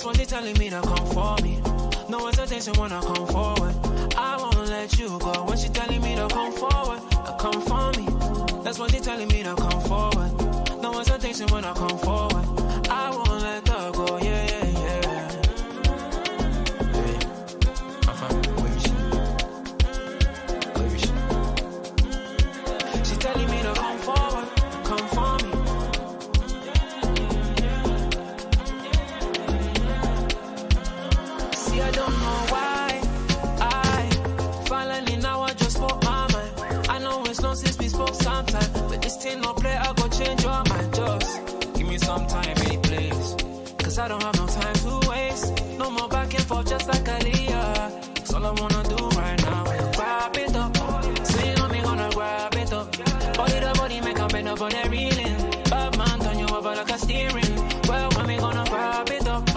That's what they telling me to come for me. No hesitation when I come forward. I won't let you go. When she telling me to come forward, come for me. That's what they telling me to come forward. No hesitation when I come forward. I won't let her go. Yeah, yeah, yeah. Where is she? Where is she? She telling me to come forward, come for me. See, I don't know why I finally now I just spoke my mind. I know it's long since we spoke sometime, but this thing no play, I go change your mind. Just give me some time, baby, please. Cause I don't have no time to waste. No more back and forth, just like Aaliyah. That's all I wanna do right now. Grab it up. So you know me gonna grab it up. Body to body, make a bend up on that reeling. Bad man, turn you over like a steering. Well, when me gonna grab it up.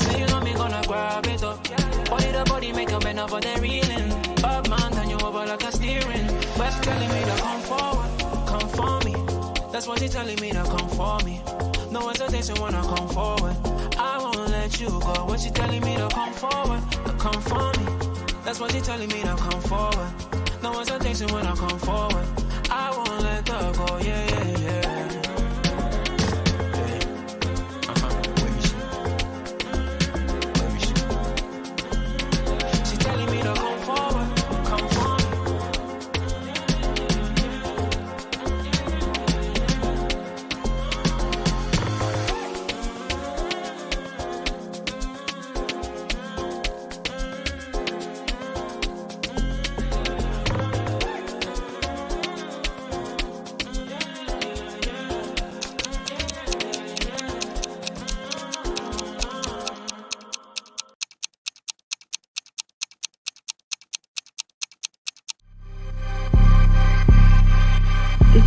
So you know me gonna grab it up. Body to body, make a bend up on that reeling. Bad man, turn you over like a steering. Well, she telling me to come forward, come for me. That's what she telling me to come for me. No hesitation when I come forward. I won't let you go. When she telling me to come forward, come for me. That's what she telling me to come forward. No hesitation when I come forward. I won't let her go. Yeah, yeah, yeah. Where is she? Where is she? She telling me to come forward, come for me.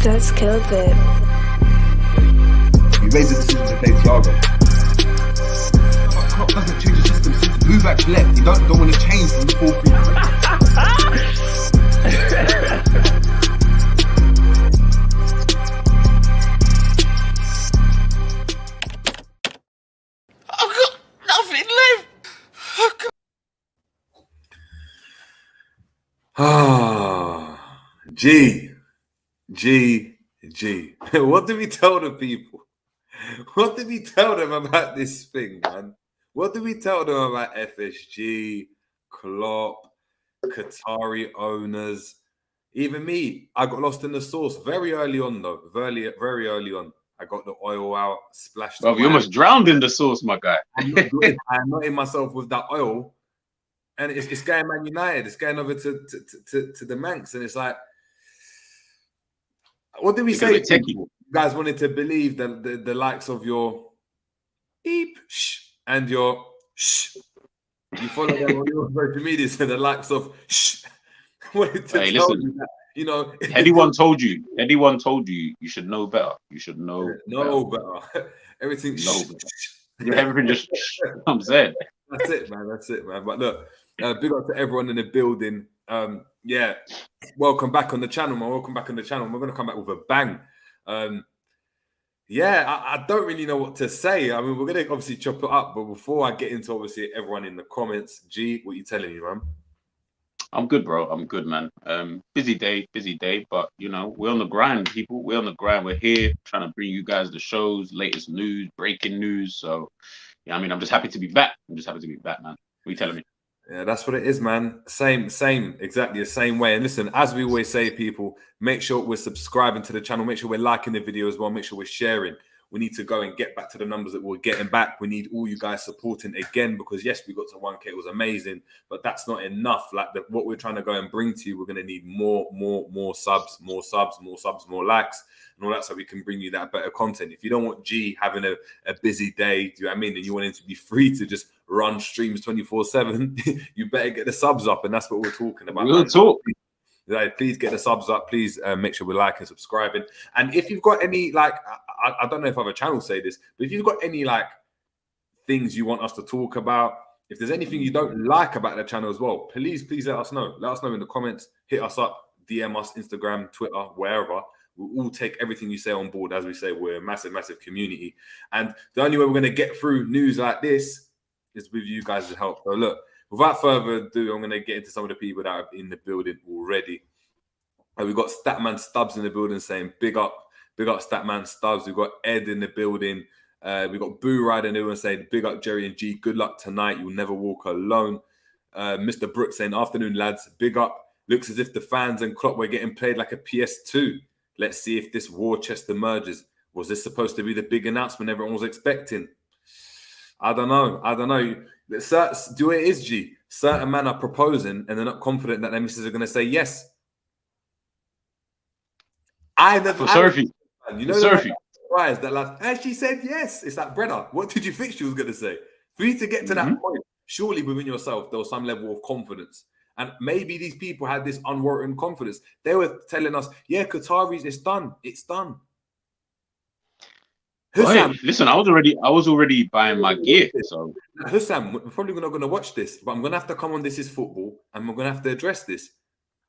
That's killed it. You made the decision to play Thiago. Klopp doesn't change the system. Move back left. You don't want to change from the 4-3. I've got nothing left. G. What did we tell the people? What did we tell them about this thing, man? What did we tell them about FSG, Klopp, Qatari owners? Even me, I got lost in the sauce very early on, though. Very early on. I got the oil out, splashed. Well, you almost drowned in the sauce, my guy. I'm not in myself with that oil. And it's going Man United. It's going over to the Manx. And it's like, what did we say? You guys wanted to believe that the likes of your beep and your shh. You follow them on your social media, so the likes of shh. Wanted to tell you that, you know. Anyone told you you should know better. You should know better. Everything everything just comes in. That's it, man. But look, big up to everyone in the building. Yeah, welcome back on the channel, man. Welcome back on the channel. We're going to come back with a bang. Yeah, I don't really know what to say. I mean, we're going to obviously chop it up, but before I get into obviously everyone in the comments, G, what are you telling me, man? I'm good, bro. I'm good, man. Busy day, but you know, we're on the grind, people. We're on the grind. We're here trying to bring you guys the shows, latest news, breaking news. So, yeah, I mean, I'm just happy to be back. Man. What are you telling me? Yeah, that's what it is, man. Same, exactly the same way. And listen, as we always say, people, make sure we're subscribing to the channel. Make sure we're liking the video as well. Make sure we're sharing. We need to go and get back to the numbers that we're getting back. We need all you guys supporting again, because yes, we got to 1K. It was amazing, but that's not enough. Like what we're trying to go and bring to you, we're going to need more subs, more likes, and all that, so we can bring you that better content. If you don't want G having a busy day, do you know what I mean? And you want him to be free to just run streams 24/7, you better get the subs up, and that's what we're talking about. We'll talk. Please get the subs up. Please make sure we're liking, subscribing. And if you've got any, like, I don't know if other channels say this, but if you've got any, like, things you want us to talk about, if there's anything you don't like about the channel as well, please let us know. Let us know in the comments. Hit us up, DM us, Instagram, Twitter, wherever. We'll all take everything you say on board. As we say, we're a massive community. And the only way we're going to get through news like this is with you guys' help. So look, without further ado, I'm going to get into some of the people that are in the building already. We've got Statman Stubbs in the building saying big up Statman Stubbs. We've got Ed in the building. We've got Boo Rider in the building saying big up Jerry and G. Good luck tonight. You'll never walk alone. Mr. Brooks saying afternoon lads. Big up. Looks as if the fans and Klopp were getting played like a PS2. Let's see if this war chest emerges. Was this supposed to be the big announcement everyone was expecting? I don't know. Do it is, G. Certain men are proposing and they're not confident that their missus are going to say yes. You know, surprised that like, she said yes. It's like, brother, what did you think she was going to say? For you to get to that point, surely within yourself, there was some level of confidence. And maybe these people had this unwarranted confidence. They were telling us, yeah, Qataris, it's done. It's done. Hussam, hey, listen, I was already buying my gear. So Hussam, we're probably not going to watch this, but I'm going to have to come on This Is Football and we're going to have to address this.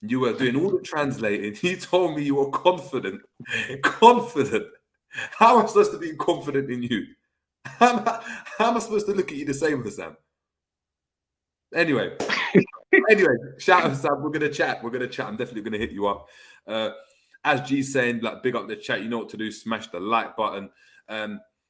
You were doing all the translating. You told me you were confident. Confident. How am I supposed to be confident in you? How am I supposed to look at you the same, Hussam? Anyway, shout out, Sam. We're gonna chat. I'm definitely gonna hit you up. As G's saying, like, big up the chat. You know what to do. Smash the like button.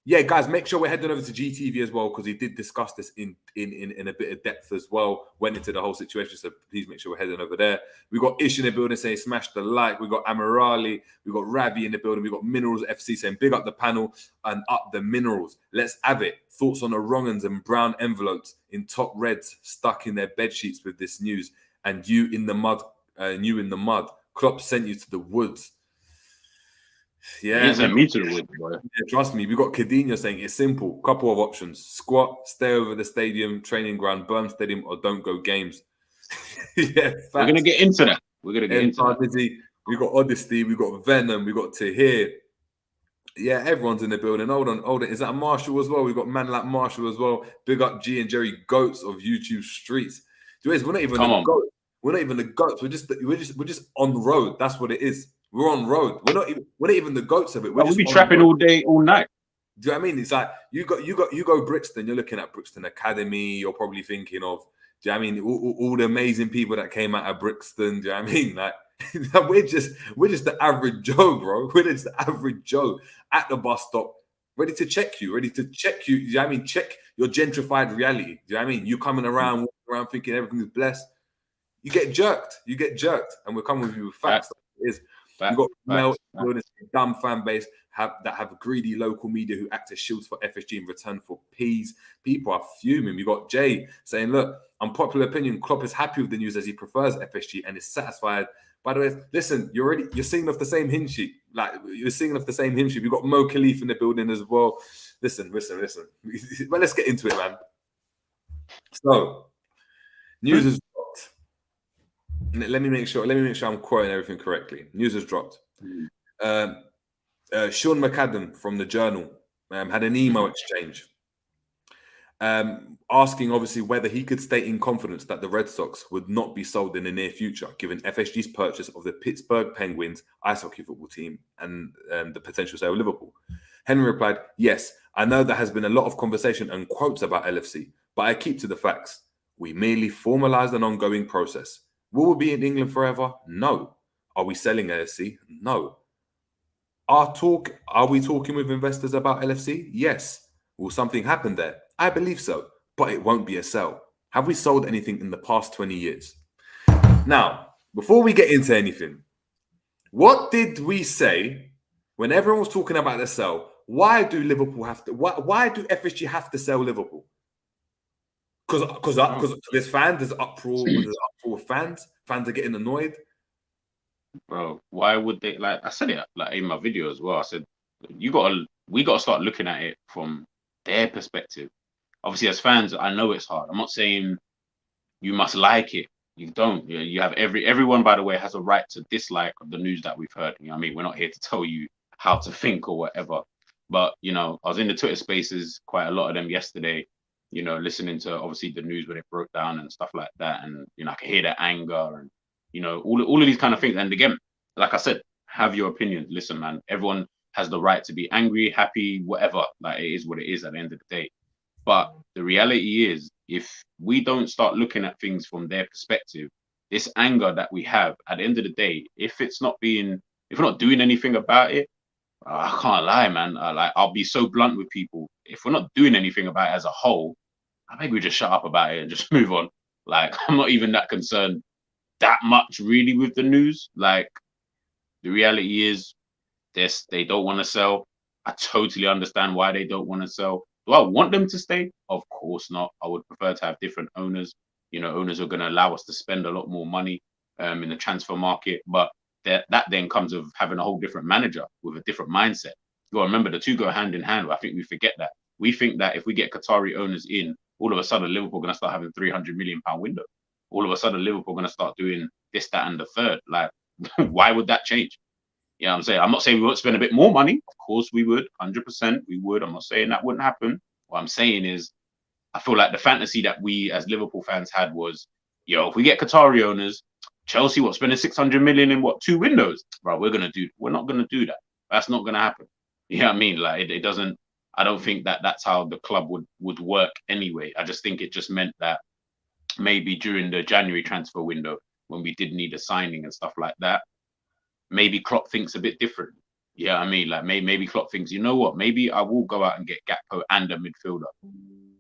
Yeah, guys, make sure we're heading over to GTV as well because he did discuss this in a bit of depth as well. Went into the whole situation, so please make sure we're heading over there. We got Ish in the building saying smash the like. We got Amirali. We got Ravi in the building. We got Minerals FC saying big up the panel and up the minerals. Let's have it. Thoughts on the wrong'uns and brown envelopes in top reds stuck in their bed sheets with this news, and you in the mud. Klopp sent you to the woods. Yeah, me to the wood, boy. Yeah, trust me. We got Cadinho saying it's simple. Couple of options: squat, stay over the stadium, training ground, burn stadium, or don't go games. Yeah, facts. We're gonna get into that. We got Odyssey, we got Venom, we got Tahir. Yeah, everyone's in the building. Hold on. Is that Marshall as well? We've got man like Marshall as well. Big up G and Jerry Goats of YouTube streets. We're not even the goats. We're not even the goats. We're just on the road. That's what it is. We're on road. We're not even the goats of it. We'll be trapping all day, all night. Do you know what I mean? It's like you go Brixton. You're looking at Brixton Academy. You're probably thinking of. Do you know what I mean? All the amazing people that came out of Brixton. Do you know what I mean? Like we're just the average Joe, bro. We're just the average Joe at the bus stop, ready to check you. Do you know what I mean? Check your gentrified reality. Do you know what I mean? You coming around, walking around thinking everything's blessed. You get jerked, and we're coming with you with facts. It is. You've got Mel, dumb fan base that have greedy local media who act as shields for FSG in return for peas. People are fuming. We got Jay saying, look, unpopular opinion, Klopp is happy with the news as he prefers FSG and is satisfied. By the way, listen, you're singing off the same hymn sheet. Like, you're singing off the same hymn sheet. We've got Mo Khalif in the building as well. Listen. Well, let's get into it, man. So, news is dropped. Let me make sure I'm quoting everything correctly. News has dropped. Sean McAdam from the Journal had an email exchange asking, obviously, whether he could state in confidence that the Red Sox would not be sold in the near future, given FSG's purchase of the Pittsburgh Penguins ice hockey football team and the potential sale of Liverpool. Henry replied, yes, I know there has been a lot of conversation and quotes about LFC, but I keep to the facts. We merely formalised an ongoing process. Will we be in England forever? No. Are we selling LFC? No. Are we talking with investors about LFC? Yes. Will something happen there? I believe so, but it won't be a sell. Have we sold anything in the past 20 years? Now, before we get into anything, what did we say when everyone was talking about the sell? Why do Liverpool have to? Why do FSG have to sell Liverpool? Because there's fans, there's uproar with fans. Fans are getting annoyed. Bro, why would they? Like I said it like in my video as well. I said we gotta start looking at it from their perspective. Obviously, as fans, I know it's hard. I'm not saying you must like it. You don't. You have everyone, by the way, has a right to dislike the news that we've heard. You know what I mean? We're not here to tell you how to think or whatever. But I was in the Twitter spaces, quite a lot of them yesterday. Listening to obviously the news when it broke down and stuff like that, and I could hear the anger and all of these kind of things. And again, like I said, have your opinion. Listen, man, everyone has the right to be angry, happy, whatever. Like, it is what it is at the end of the day. But the reality is, if we don't start looking at things from their perspective, this anger that we have at the end of the day, if we're not doing anything about it, I can't lie, man. I'll be so blunt with people. If we're not doing anything about it as a whole, I think we just shut up about it and just move on. Like, I'm not even that concerned that much really with the news. Like, the reality is, they don't want to sell. I totally understand why they don't want to sell. Do I want them to stay? Of course not. I would prefer to have different owners. You know, owners are going to allow us to spend a lot more money in the transfer market. But that then comes with having a whole different manager with a different mindset. You got to remember, the two go hand in hand. I think we forget that. We think that if we get Qatari owners in, all of a sudden Liverpool are going to start having £300 million window. All of a sudden Liverpool are going to start doing this, that, and the third. Like, why would that change? You know what I'm saying? I'm not saying we won't spend a bit more money. Of course we would. 100% we would. I'm not saying that wouldn't happen. What I'm saying is, I feel like the fantasy that we as Liverpool fans had was, if we get Qatari owners, Chelsea, spending 600 million in 2 windows? Bro, we're not going to do that. That's not going to happen. You know what I mean? Like, it doesn't, I don't think that that's how the club would work anyway. I just think it just meant that maybe during the January transfer window, when we did need a signing and stuff like that, maybe Klopp thinks a bit different. Yeah, I mean, like maybe Klopp thinks, you know what, maybe I will go out and get Gakpo and a midfielder.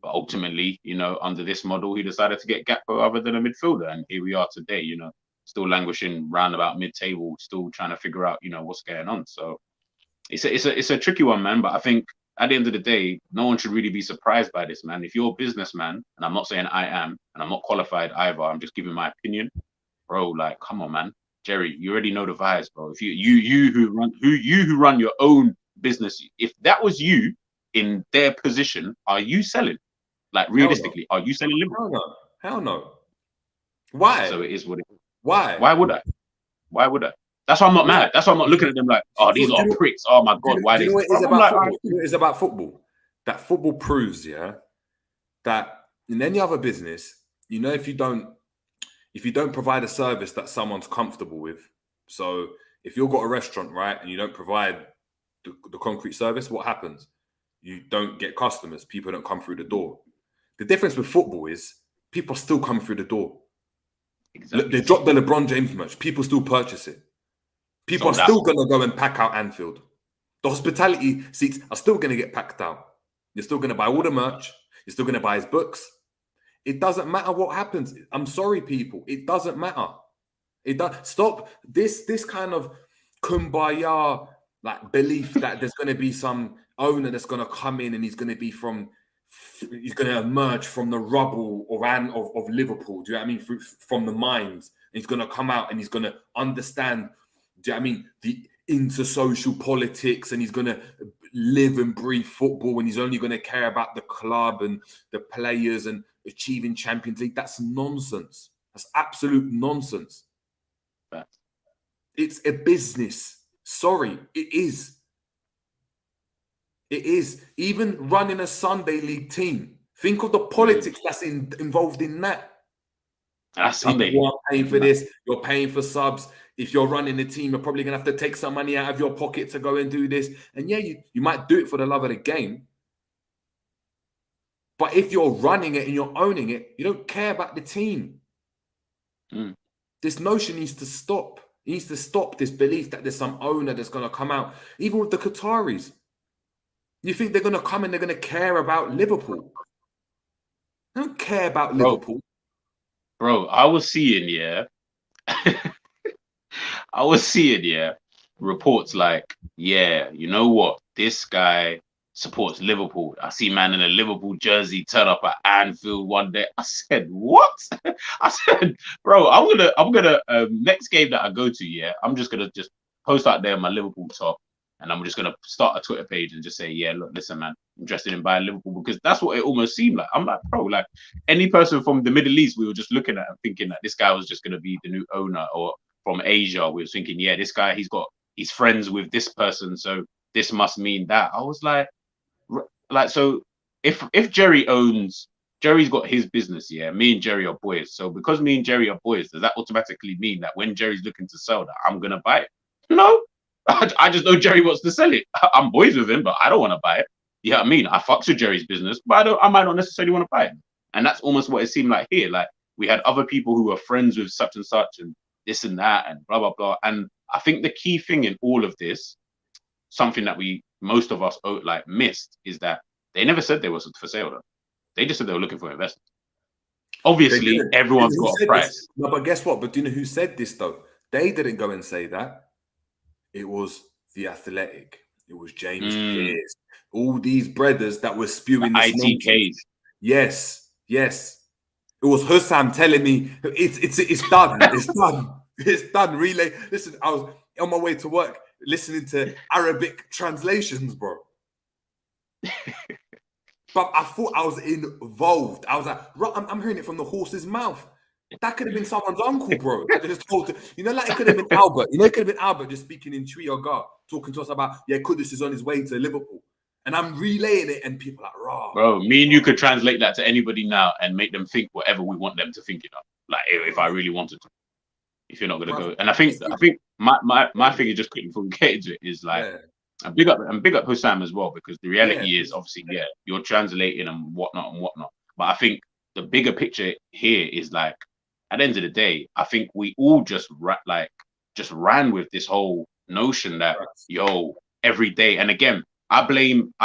But ultimately, under this model, he decided to get Gakpo other than a midfielder. And here we are today, still languishing round about mid-table, still trying to figure out, what's going on. So it's a tricky one, man. But I think at the end of the day, no one should really be surprised by this, man. If you're a businessman, and I'm not saying I am, and I'm not qualified either, I'm just giving my opinion, bro, like, come on, man. Jerry, you already know the vibes, bro. If you who run your own business, if that was you in their position, are you selling? Like, realistically, are you selling Liverpool? Hell no. Why? So it is what it is. Why? Why would I? Why would I? That's why I'm not mad. That's why I'm not looking at them like, oh, these are pricks. Oh my god, why do they? You know it's about football. That football proves, that in any other business, if you don't provide a service that someone's comfortable with, so if you've got a restaurant, right, and you don't provide the concrete service, what happens? You don't get customers. People don't come through the door. The difference with football is people still come through the door. Exactly. They drop the LeBron James merch. People still purchase it. People are still going to go and pack out Anfield. The hospitality seats are still going to get packed out. You're still going to buy all the merch. You're still going to buy his books. It doesn't matter what happens. I'm sorry, people. It doesn't matter. It does. Stop this kind of kumbaya like belief that there's going to be some owner that's going to come in and he's going to emerge from the rubble of Liverpool. Do you know what I mean? From the mines. And he's going to come out and he's going to understand, do you know what I mean, the intersocial politics, and he's going to live and breathe football, and he's only going to care about the club and the players and achieving Champions League. That's nonsense. That's absolute nonsense. It's a business. Sorry, it is. It is. Even running a Sunday league team. Think of the politics that's involved in that. That's Sunday. You are paying for this. You're paying for subs. If you're running the team, you're probably going to have to take some money out of your pocket to go and do this. And yeah, you might do it for the love of the game. But if you're running it and you're owning it, you don't care about the team. This notion needs to stop. It needs to stop this belief that there's some owner that's going to come out. Even with the Qataris. You think they're going to come and they're going to care about Liverpool? They don't care about Liverpool. Bro, I was seeing, reports like, you know what? This guy supports Liverpool. I see man in a Liverpool jersey turn up at Anfield one day. I said, what? I said, bro, I'm gonna next game that I go to, I'm just gonna post out there my Liverpool top, and I'm just gonna start a Twitter page and just say, look, listen, man, interested in buying Liverpool, because that's what it almost seemed like. I'm like, bro, like any person from the Middle East, we were just looking at and thinking that this guy was just gonna be the new owner, or from Asia, we were thinking, this guy, he's friends with this person, so this must mean that. I was like, so if Jerry's got his business, me and Jerry are boys. So because me and Jerry are boys, does that automatically mean that when Jerry's looking to sell that, I'm gonna buy it? No, I just know Jerry wants to sell it. I'm boys with him, but I don't want to buy it. You know what I mean? I fucks with Jerry's business, but I might not necessarily want to buy it. And that's almost what it seemed like here. Like we had other people who were friends with such and such and this and that and blah, blah, blah. And I think the key thing in all of this, something that most of us like missed, is that they never said they was for sale though. They just said they were looking for investors. Obviously, everyone's got a price. This? No, but guess what? But do you know who said this though? They didn't go and say that. It was The Athletic. It was James Pearce. All these brothers that were spewing the Itk'S. Yes. It was Hussam telling me it's done. It's done. It's done. Relay. Listen, I was on my way to work listening to Arabic translations, bro. But I thought I was involved. I was like, I'm hearing it from the horse's mouth. That could have been someone's uncle, bro. I just told you, like it could have been Albert. It could have been Albert just speaking in Twi or Gar, talking to us about, Kudus is on his way to Liverpool. And I'm relaying it, and people are like, raw. Bro, me and you could translate that to anybody now and make them think whatever we want them to think, Like if I really wanted to. If you're not gonna go. And I think my thing is just quickly before we get into it is like and big up Hussam as well, because the reality is obviously, you're translating and whatnot. But I think the bigger picture here is like, at the end of the day, I think we all just ran with this whole notion that every day. And again, I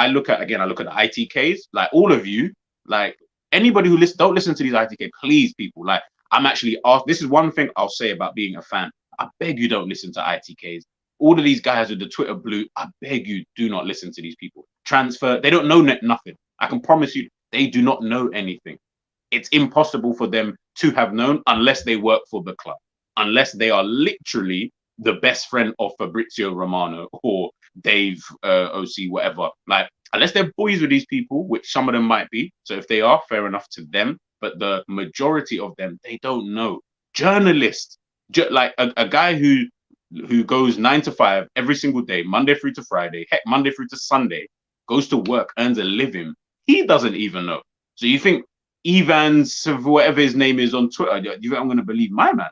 look at the Itk'S, like all of you, like anybody who don't listen to these ITK, please, people, like I'm actually asked. This is one thing I'll say about being a fan. I beg you don't listen to ITKs. All of these guys with the Twitter blue, I beg you do not listen to these people. Transfer, they don't know nothing. I can promise you, they do not know anything. It's impossible for them to have known unless they work for the club, unless they are literally the best friend of Fabrizio Romano or Dave OC, whatever. Like, unless they're boys with these people, which some of them might be. So if they are, fair enough to them. But the majority of them, they don't know. Journalists, like a guy who goes 9 to 5 every single day, Monday through to Friday, heck, Monday through to Sunday, goes to work, earns a living. He doesn't even know. So you think Evans, whatever his name is on Twitter, you think I'm going to believe my man?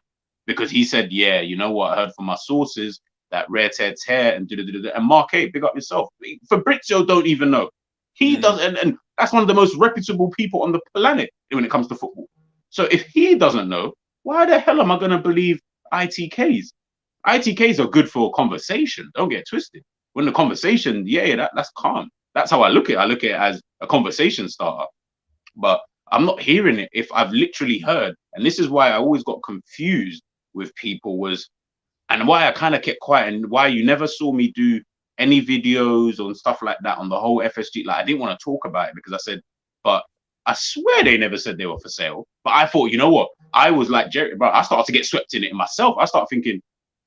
Because he said, yeah, you know what, I heard from my sources that rare tear and and Mark A, big up yourself. Fabrizio don't even know. He doesn't, and that's one of the most reputable people on the planet when it comes to football. So if he doesn't know, why the hell am I going to believe ITKs? ITKs are good for conversation. Don't get twisted. When the conversation, that's calm. That's how I look at it. I look at it as a conversation starter. But I'm not hearing it if I've literally heard. And this is why I always got confused with people and why I kind of kept quiet and why you never saw me do any videos or stuff like that on the whole FSG. Like, I didn't want to talk about it because I said, but I swear they never said they were for sale. But I thought, you know what? I was like Jerry, bro. I started to get swept in it myself. I started thinking,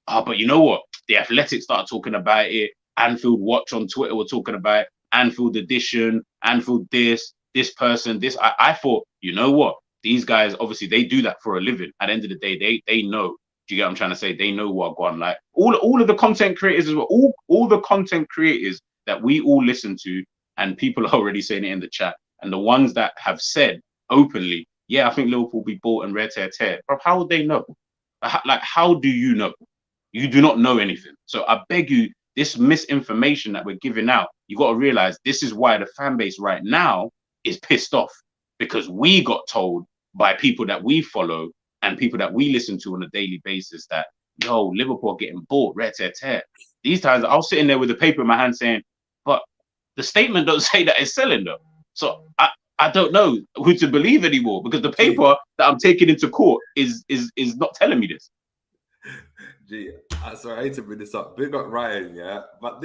but you know what? The Athletic started talking about it. Anfield Watch on Twitter were talking about it. Anfield Edition, Anfield this person, this. I thought, you know what? These guys, obviously, they do that for a living. At the end of the day, they know. Do you get what I'm trying to say? They know what gone. Like all of the content creators as well. All the content creators that we all listen to, and people are already saying it in the chat. And the ones that have said openly, I think Liverpool will be bought and rare tear. But how would they know? Like, how do you know? You do not know anything. So I beg you, this misinformation that we're giving out, you got to realize this is why the fan base right now is pissed off, because we got told by people that we follow and people that we listen to on a daily basis that, Liverpool are getting bought, rare tear. These times I was sitting there with the paper in my hand saying, but the statement don't say that it's selling though. So I don't know who to believe anymore, because the paper that I'm taking into court is not telling me this. Gee, sorry, I hate to bring this up. Big up Ryan, but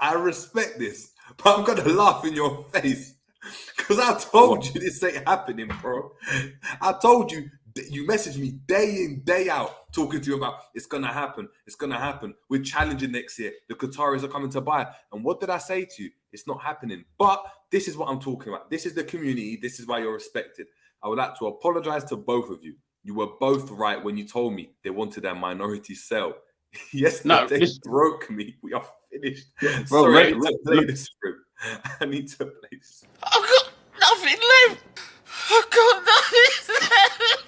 I respect this, but I'm gonna laugh in your face because I told you this ain't happening, bro. I told you, you messaged me day in, day out, talking to you about it's gonna happen. We're challenging next year. The Qataris are coming to buy. And what did I say to you? It's not happening. But this is what I'm talking about. This is the community. This is why you're respected. I would like to apologize to both of you. You were both right when you told me they wanted a minority sell. Yesterday broke me. We are finished. Bro, sorry, I need to play this through. I need to play this. I've got nothing left. I've got nothing left.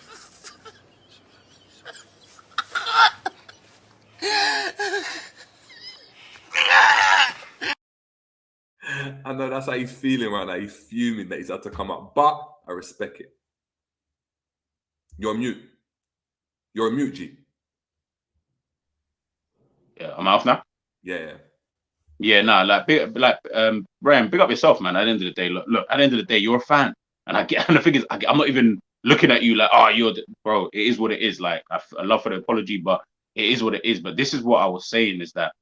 I know that's how he's feeling right now. He's fuming that he's had to come up. But I I respect it. You're mute. You're a mute, G. Yeah, I'm off now. Yeah. Yeah, no, Brian, pick up yourself, man. At the end of the day, look, at the end of the day, you're a fan, and and the thing is, I'm not even looking at you like, oh, bro. It is what it is. Like, I love for the apology, but it is what it is. But this is what I was saying is that,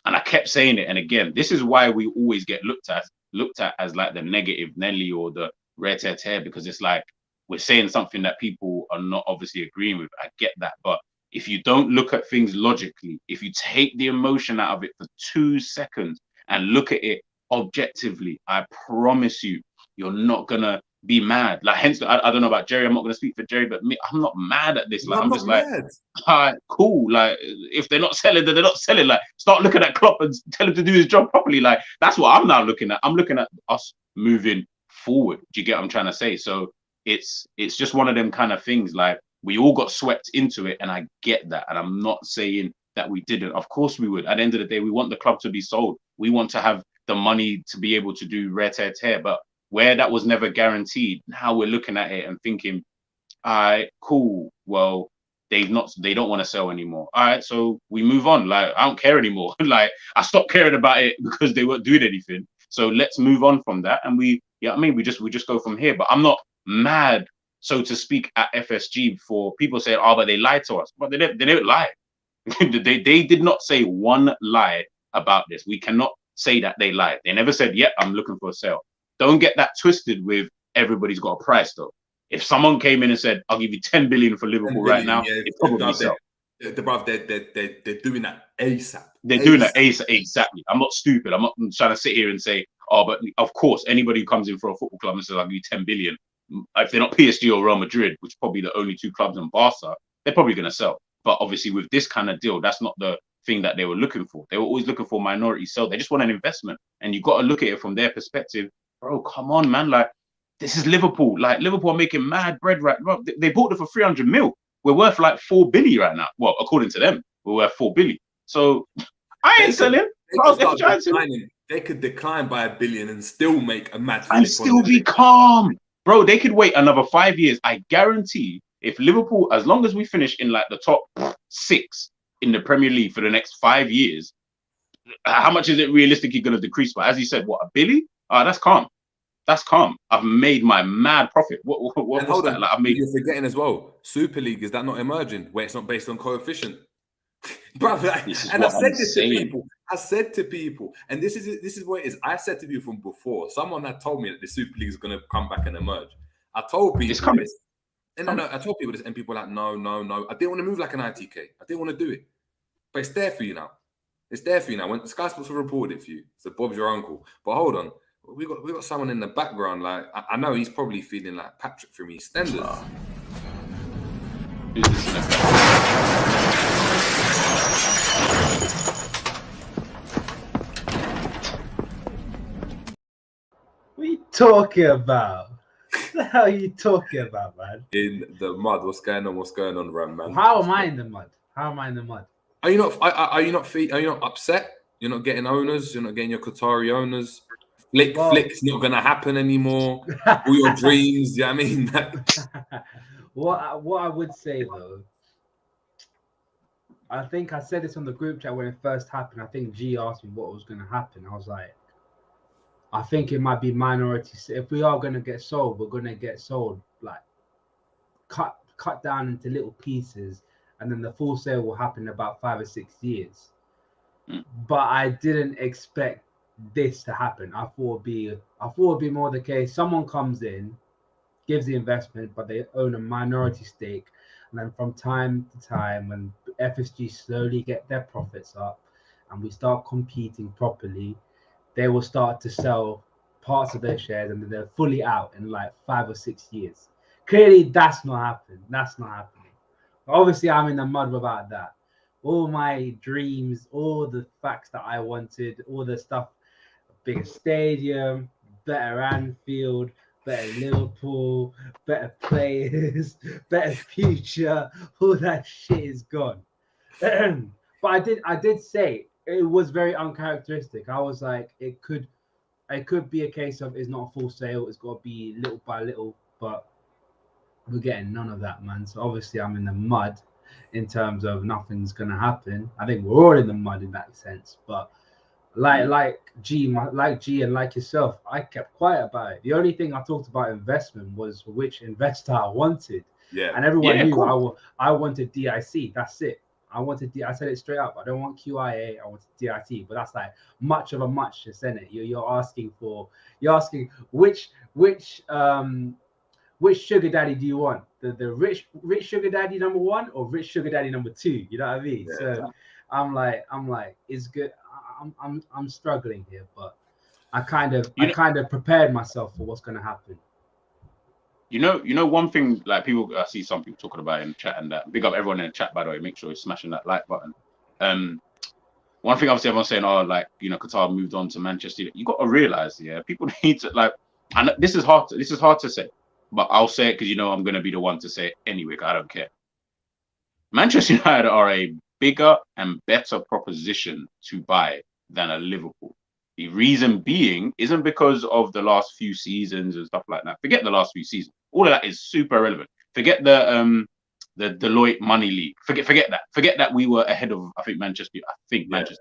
and I kept saying it, and again, this is why we always get looked at as like the negative Nelly or the rare tear, because it's like we're saying something that people are not obviously agreeing with. I get that, but if you don't look at things logically, if you take the emotion out of it for 2 seconds and look at it objectively, I promise you, you're not gonna be mad. Like, hence, I don't know about Jerry. I'm not gonna speak for Jerry, but me, I'm not mad at this. Like, I'm just like, cool. Like, if they're not selling, then they're not selling. Like, start looking at Klopp and tell him to do his job properly. Like, that's what I'm now looking at. I'm looking at us moving forward. Do you get what I'm trying to say? So it's just one of them kind of things. Like, we all got swept into it, and I get that. And I'm not saying that we didn't. Of course we would. At the end of the day, we want the club to be sold. We want to have the money to be able to do rare tear. But where that was never guaranteed, now we're looking at it and thinking, all right, cool. Well, they don't want to sell anymore. All right, so we move on. Like, I don't care anymore. Like, I stopped caring about it because they weren't doing anything. So let's move on from that. And we just go from here. But I'm not mad, so to speak, at FSG for people saying, oh, but they lied to us. But they didn't lie. they did not say one lie about this. We cannot say that they lied. They never said, yep, I'm looking for a sale. Don't get that twisted with everybody's got a price, though. If someone came in and said, I'll give you 10 billion for Liverpool right now, it's probably sell. They're doing that ASAP. They're doing that ASAP. Exactly. I'm not stupid. I'm not trying to sit here and say, oh, but of course, anybody who comes in for a football club and says, I'll give you 10 billion, if they're not PSG or Real Madrid, which is probably the only 2 clubs in Barca, they're probably going to sell. But obviously, with this kind of deal, that's not the thing that they were looking for. They were always looking for minority sell. They just want an investment. And you've got to look at it from their perspective. Bro, come on, man. Like, this is Liverpool. Like, Liverpool are making mad bread right now. They bought it for 300 mil. We're worth like 4 billion right now. Well, according to them, we're worth 4 billion. So I ain't selling. They could decline by $1 billion and still make a mad and still be calm. Bro, they could wait another 5 years. I guarantee if Liverpool, as long as we finish in like the top 6 in the Premier League for the next 5 years, how much is it realistically going to decrease by? As you said, what, $1 billion? That's calm. That's calm. I've made my mad profit. What's that? Like, you're forgetting as well. Super League, is that not emerging where it's not based on coefficient? Brother, and I said to people, and this is what it is. I said to you from before. Someone had told me that the Super League is going to come back and emerge. I told people it's coming. I told people this, and people were like, no. I didn't want to move like an ITK. I didn't want to do it, but it's there for you now. It's there for you now. When Sky Sports will report it for you, so Bob's your uncle. But hold on. We got someone in the background. Like, I know he's probably feeling like Patrick from EastEnders. What are you talking about? What the hell are you talking about, man? In the mud. What's going on? What's going on, Ram, man? How am I in the mud? Are you not upset? You're not getting owners. You're not getting your Qatari owners. Flick's not going to happen anymore. All your dreams, you know what I mean? What I would say, though, I think I said this on the group chat when it first happened. I think G asked me what was going to happen. I was like, I think it might be minority. If we are going to get sold, we're going to get sold, like, cut down into little pieces, and then the full sale will happen in about 5 or 6 years. But I didn't expect this to happen. I thought it'd be more the case. Someone comes in, gives the investment, but they own a minority stake, and then from time to time, when FSG slowly get their profits up and we start competing properly, they will start to sell parts of their shares, and then they're fully out in like 5 or 6 years. Clearly, that's not happening. Obviously, I'm in the mud about that. All my dreams, all the facts that I wanted, all the stuff, bigger stadium, better Anfield, better Liverpool, better players, better future, all that shit is gone. But I did say it was very uncharacteristic. I was like, it could be a case of it's not a full sale. It's got to be little by little but we're getting none of that, man. So obviously I'm in the mud in terms of nothing's gonna happen. I think we're all in the mud in that sense. But like G and like yourself, I kept quiet about it. The only thing I talked about investment was which investor I wanted. Yeah. And everyone knew cool. I wanted DIC. That's it. I said it straight up. I don't want QIA. I want DIT. But that's like much of a muchness, isn't it? You're asking which sugar daddy do you want? The rich sugar daddy number 1 or rich sugar daddy number 2? You know what I mean? Yeah. So I'm like, it's good. I'm struggling here, but I kind of prepared myself for what's gonna happen. You know, one thing, like people, I see some people talking about in the chat, and that big up everyone in the chat, by the way. Make sure you're smashing that like button. One thing obviously everyone's saying, oh, like, you know, Qatar moved on to Manchester. You got to realize, yeah, people need to, like, and this is hard to say, but I'll say it because, you know, I'm going to be the one to say it anyway, because I don't care. Manchester United are a bigger and better proposition to buy than a Liverpool. The reason being isn't because of the last few seasons and stuff like that. Forget the last few seasons. All of that is super irrelevant. Forget the Deloitte Money League. Forget that. Forget that we were ahead of Manchester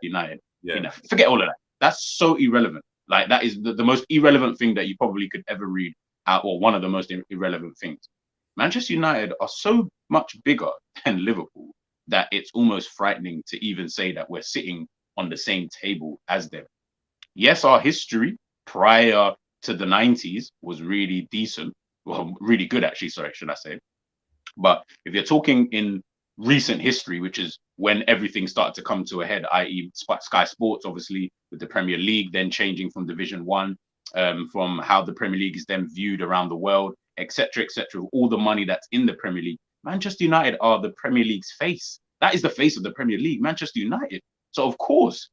United. Yeah. You know, forget all of that. That's so irrelevant. Like that is the most irrelevant thing that you probably could ever read out, or one of the most irrelevant things. Manchester United are so much bigger than Liverpool that it's almost frightening to even say that we're sitting on the same table as them. Yes, our history prior to the 90s was really decent. Well, really good, actually. Sorry, should I say? But if you're talking in recent history, which is when everything started to come to a head, i.e. Sky Sports, obviously, with the Premier League then changing from Division 1, from how the Premier League is then viewed around the world, etc., all the money that's in the Premier League. Manchester United are the Premier League's face. That is the face of the Premier League, Manchester United. So, of course,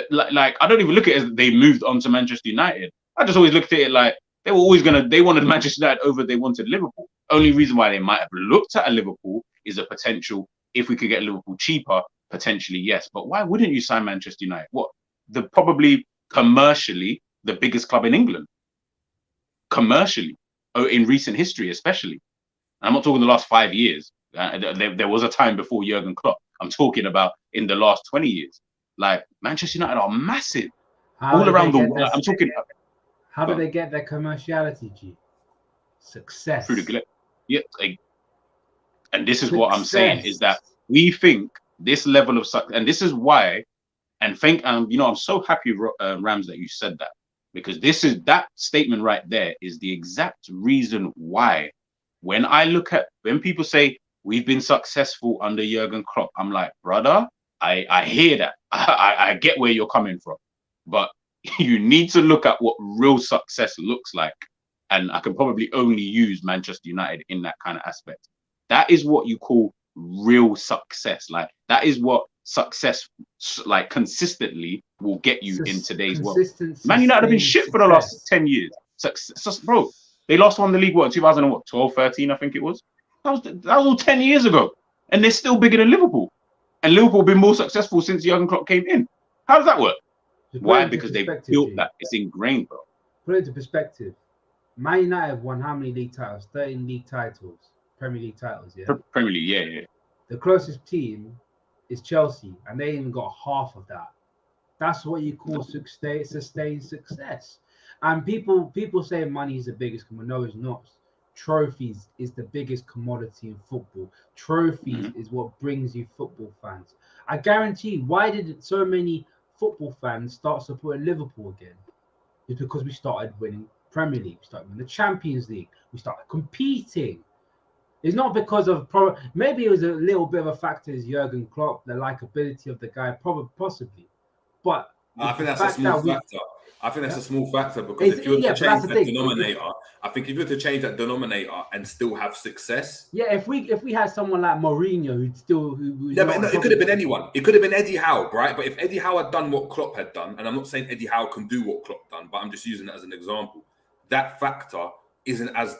like I don't even look at it as they moved on to Manchester United. I just always looked at it like they wanted Manchester United over they wanted Liverpool. Only reason why they might have looked at a Liverpool is a potential, if we could get Liverpool cheaper, potentially yes. But why wouldn't you sign Manchester United? What? Probably commercially the biggest club in England. Commercially, in recent history especially. And I'm not talking the last 5 years. There was a time before Jurgen Klopp. I'm talking about in the last 20 years. Like Manchester United are massive all around the world. I'm talking. How do they get their commerciality, G? Success. Through the yeah, and this is what I'm saying is that we think this level of success, and this is why, and I'm so happy, Rams, that you said that, because that statement right there is the exact reason why. When people say we've been successful under Jurgen Klopp, I'm like, brother, I hear that. I get where you're coming from, but you need to look at what real success looks like. And I can probably only use Manchester United in that kind of aspect. That is what you call real success. Like that is what success, like consistently, will get you in today's world. Man United have been shit for the last 10 years. Success, bro. They last won the league, 2012, 13, I think it was. That was all 10 years ago. And they're still bigger than Liverpool. And Liverpool have been more successful since Jurgen Klopp came in. How does that work? Why? Because they built that. It's ingrained, bro. Put it into perspective. Man United have won how many league titles? 13 league titles. Premier League titles, yeah? Premier League, yeah. The closest team is Chelsea, and they even got half of that. That's what you call sustained success. And people say money is the biggest commodity. No, it's not. Trophies is the biggest commodity in football. Trophies is what brings you football fans. I guarantee, why did so many football fans start supporting Liverpool again? It's because we started winning Premier League, we started winning the Champions League, we started competing. It's not because of maybe it was a little bit of a factor is Jurgen Klopp, the likability of the guy, probably possibly. But I think that's a small factor. I think that's a small factor because if you were to change that denominator, I think if you were to change that denominator and still have success. Yeah, if we had someone like Mourinho but it could have been anyone. It could have been Eddie Howe, right? But if Eddie Howe had done what Klopp had done, and I'm not saying Eddie Howe can do what Klopp done, but I'm just using it as an example. That factor isn't as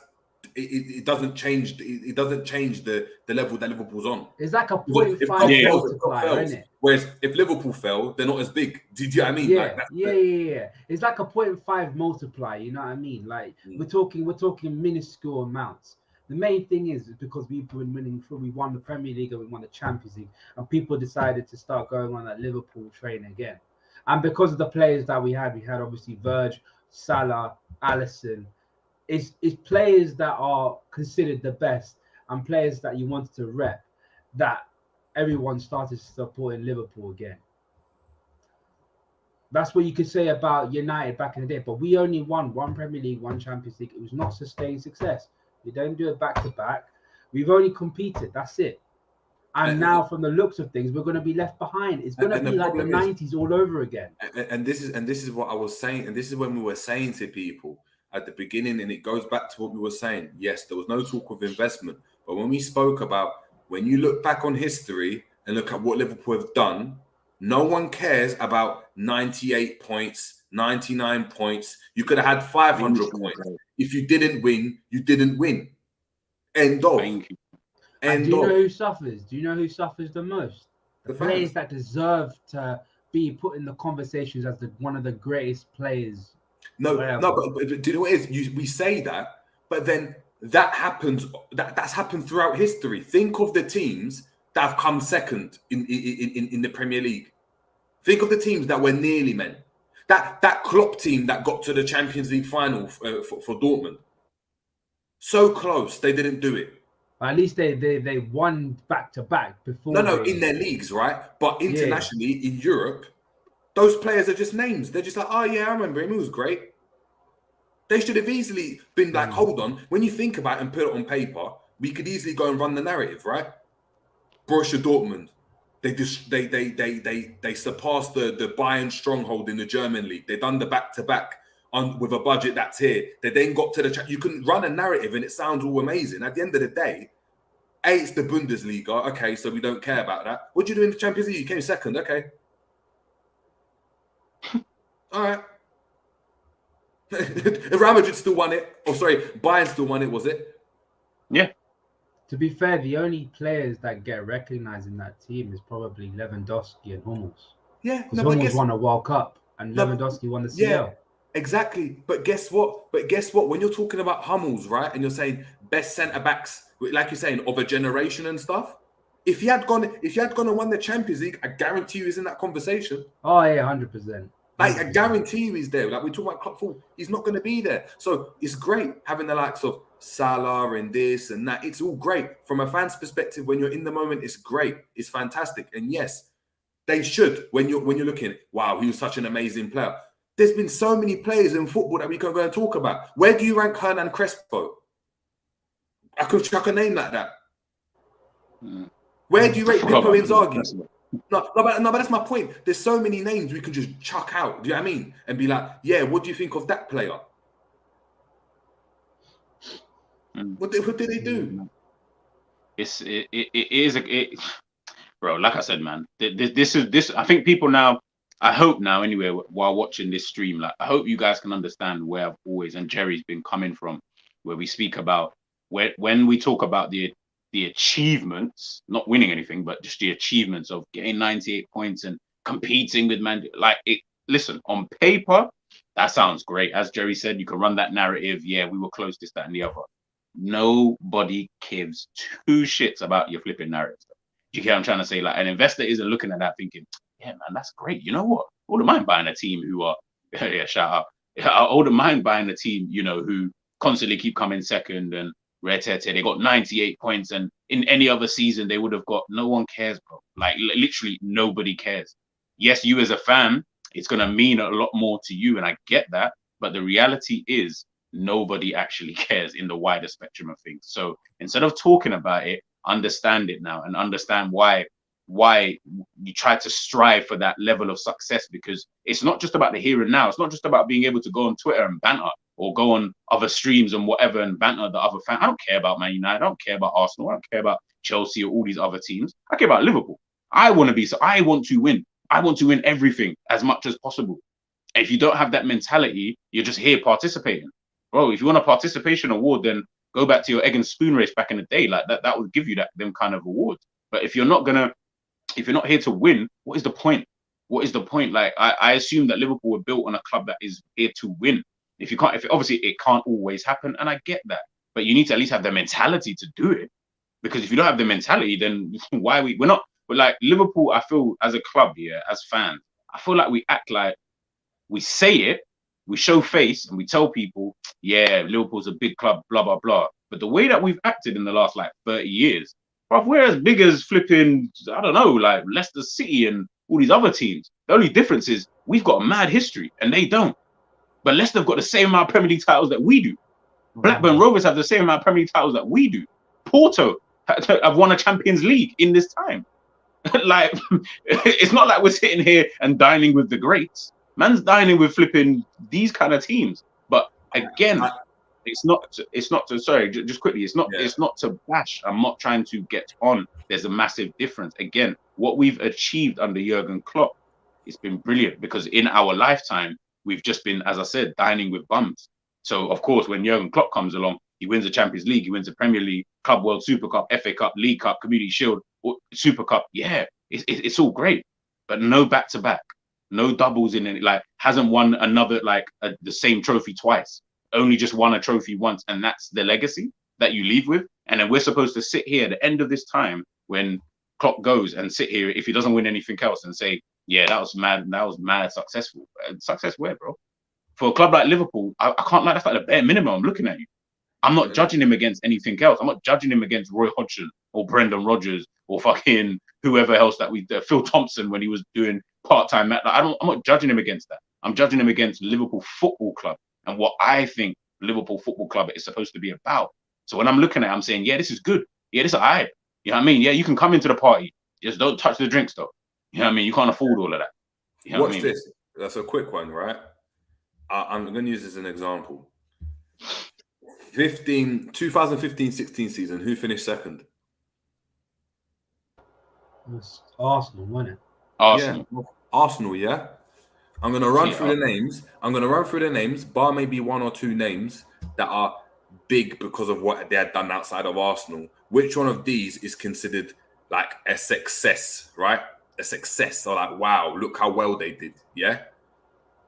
it doesn't change. It doesn't change the level that Liverpool's on. It's like a If 0.5 Klopp fails, multiplier, fails. isn't it? Whereas if Liverpool fell, they're not as big. Do you know what I mean? Yeah, Like, yeah. It's like a 0.5 multiplier. You know what I mean? Like we're talking minuscule amounts. The main thing is because we've been winning. We won the Premier League and we won the Champions League, and people decided to start going on that Liverpool train again. And because of the players that we had obviously Virg, Salah, Alisson. It's players that are considered the best and players that you wanted to rep, that everyone started supporting Liverpool again. That's what you could say about United back in the day. But we only won one Premier League, one Champions League. It was not sustained success. We don't do it back to back. We've only competed. That's it. And now, from the looks of things, we're going to be left behind. It's going to be like the 90s all over again. And this is what I was saying. And this is when we were saying to people at the beginning, and it goes back to what we were saying. Yes, there was no talk of investment. But when we spoke about, when you look back on history and look at what Liverpool have done, no one cares about 98 points, 99 points. You could have had 500 points. If you didn't win, you didn't win. End of. And do you know who suffers? Do you know who suffers the most? The players that deserve to be put in the conversations as one of the greatest players. No, but do you know what it is? We say that, but then that happens. That's happened throughout history. Think of the teams that have come second in the Premier League. Think of the teams that were nearly men. That Klopp team that got to the Champions League final for Dortmund. So close, they didn't do it. At least they won back to back before. No, in their leagues, right? But internationally, in Europe, those players are just names. They're just like, oh yeah, I remember him. He was great. They should have easily been like, hold on. When you think about it and put it on paper, we could easily go and run the narrative, right? Borussia Dortmund, they surpassed the Bayern stronghold in the German league. They done the back-to-back with a budget that's here. They then got to the... You can run a narrative and it sounds all amazing. At the end of the day, it's the Bundesliga. Okay, so we don't care about that. What did you do in the Champions League? You came second. Okay. All right. Real Madrid still won it. Oh, sorry. Bayern still won it, was it? Yeah. To be fair, the only players that get recognized in that team is probably Lewandowski and Hummels. Yeah. Because Hummels won a World Cup and Lewandowski won the CL. Yeah, exactly. But guess what? When you're talking about Hummels, right, and you're saying best centre-backs, like you're saying, of a generation and stuff, if he had gone and won the Champions League, I guarantee you he's in that conversation. Oh, yeah, 100%. Like, I guarantee you he's there. Like, we talk about Klopp full, he's not going to be there. So it's great having the likes of Salah and this and that. It's all great. From a fan's perspective, when you're in the moment, it's great. It's fantastic. And yes, they should, when you're looking, wow, he was such an amazing player. There's been so many players in football that we can go and talk about. Where do you rank Hernan Crespo? I could name like that. Where do you rate Pippo Inzaghi? No, but that's my point. There's so many names we can just chuck out. Do you know what I mean? And be like, yeah, what do you think of that player? What did they do? Bro. Like I said, man, this. I think people now. I hope now, anyway, while watching this stream, like I hope you guys can understand where I've always and Jerry's been coming from, where we speak about when we talk about the achievements, not winning anything, but just the achievements of getting 98 points and competing with man. Like, listen, on paper, that sounds great. As Jerry said, you can run that narrative. Yeah, we were close, this, that, and the other. Nobody gives two shits about your flipping narrative. Do you get what I'm trying to say? Like, an investor isn't looking at that thinking, yeah, man, that's great. You know what? I wouldn't mind buying a team who are, yeah, shout out. I wouldn't mind buying a team, you know, who constantly keep coming second and they got 98 points, and in any other season they would have got. No one cares, bro. Like, literally nobody cares. Yes, you as a fan, it's going to mean a lot more to you, and I get that, but the reality is nobody actually cares in the wider spectrum of things. So instead of talking about it, understand it now and understand why you try to strive for that level of success, because it's not just about the here and now. It's not just about being able to go on Twitter and banter or go on other streams and whatever and banter the other fans. I don't care about Man United. I don't care about Arsenal. I don't care about Chelsea or all these other teams. I care about Liverpool. I want to win. I want to win everything as much as possible. And if you don't have that mentality, you're just here participating. Bro, if you want a participation award, then Go back to your egg and spoon race back in the day. Like that would give you them kind of awards. But if you're not here to win, what is the point? What is the point? Like I assume that Liverpool were built on a club that is here to win. If obviously it can't always happen, and I get that. But you need to at least have the mentality to do it. Because if you don't have the mentality, then why we're not. But like Liverpool, I feel as a club here, as fans, I feel like we act like we say it, we show face, and we tell people, yeah, Liverpool's a big club, blah blah blah. But the way that we've acted in the last like 30 years, bruv, we're as big as flipping, I don't know, like Leicester City and all these other teams. The only difference is we've got a mad history and they don't. But Leicester have got the same amount of Premier League titles that we do. Blackburn Rovers have the same amount of Premier League titles that we do. Porto have won a Champions League in this time. Like, it's not like we're sitting here and dining with the greats. Man's dining with flipping these kind of teams. But again, it's not to sorry, just quickly, it's not to bash. I'm not trying to get on. There's a massive difference. Again, what we've achieved under Jurgen Klopp, it's been brilliant because in our lifetime, we've just been, as I said, dining with bums. So of course, when Jurgen Klopp comes along, he wins the Champions League, he wins the Premier League, Club World Super Cup, FA Cup, League Cup, Community Shield, Super Cup. Yeah, it's all great, but no back-to-back, no doubles in it. Like, hasn't won another, like the same trophy twice, only just won a trophy once, and that's the legacy that you leave with. And then we're supposed to sit here at the end of this time when Klopp goes and sit here, if he doesn't win anything else, and say, yeah, that was mad successful. Success where, bro? For a club like Liverpool, I can't lie, that's like the bare minimum. I'm looking at you. I'm not judging him against anything else. I'm not judging him against Roy Hodgson or Brendan Rodgers or fucking whoever else that Phil Thompson when he was doing part-time. Like, I'm not judging him against that. I'm judging him against Liverpool Football Club and what I think Liverpool Football Club is supposed to be about. So when I'm looking at it, I'm saying, yeah, this is good. Yeah, this is all right. You know what I mean? Yeah, you can come into the party. Just don't touch the drinks, though. You know what I mean? You can't afford all of that. You know Watch what I mean? this. That's a quick one, right? I'm going to use this as an example. 2015-16 season, who finished second? It was Arsenal, wasn't it? Arsenal. Yeah. Arsenal, yeah? I'm going to run through the names. I'm going to run through the names, bar maybe one or two names that are big because of what they had done outside of Arsenal. Which one of these is considered like a success, right? A success. Or like, wow, look how well they did, yeah?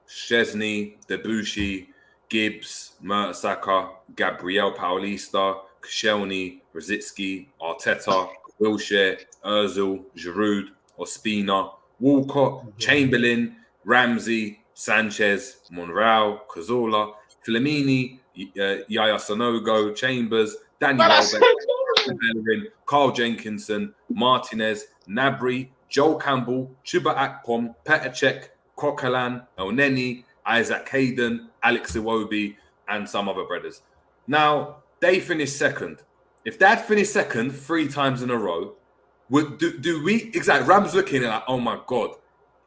Szczesny, Debussy, Gibbs, Mertesacker, Gabriel Paulista, Koscielny, Rosicky, Arteta, Wilshere, Ozil, Giroud, Ospina, Walcott, Chamberlain, Ramsey, Sanchez, Monreal, Cazorla, Flamini, Yaya Sanogo, Chambers, Daniel Bellerin, Carl Jenkinson, Martinez, Gnabry, Joel Campbell, Chuba Akpom, Petr Cech, Coquelin, Elneny, Isaac Hayden, Alex Iwobi, and some other brothers. Now, they finished second. If they had finished second 3 times in a row, do we... Exactly, Ram's looking at like, oh my God,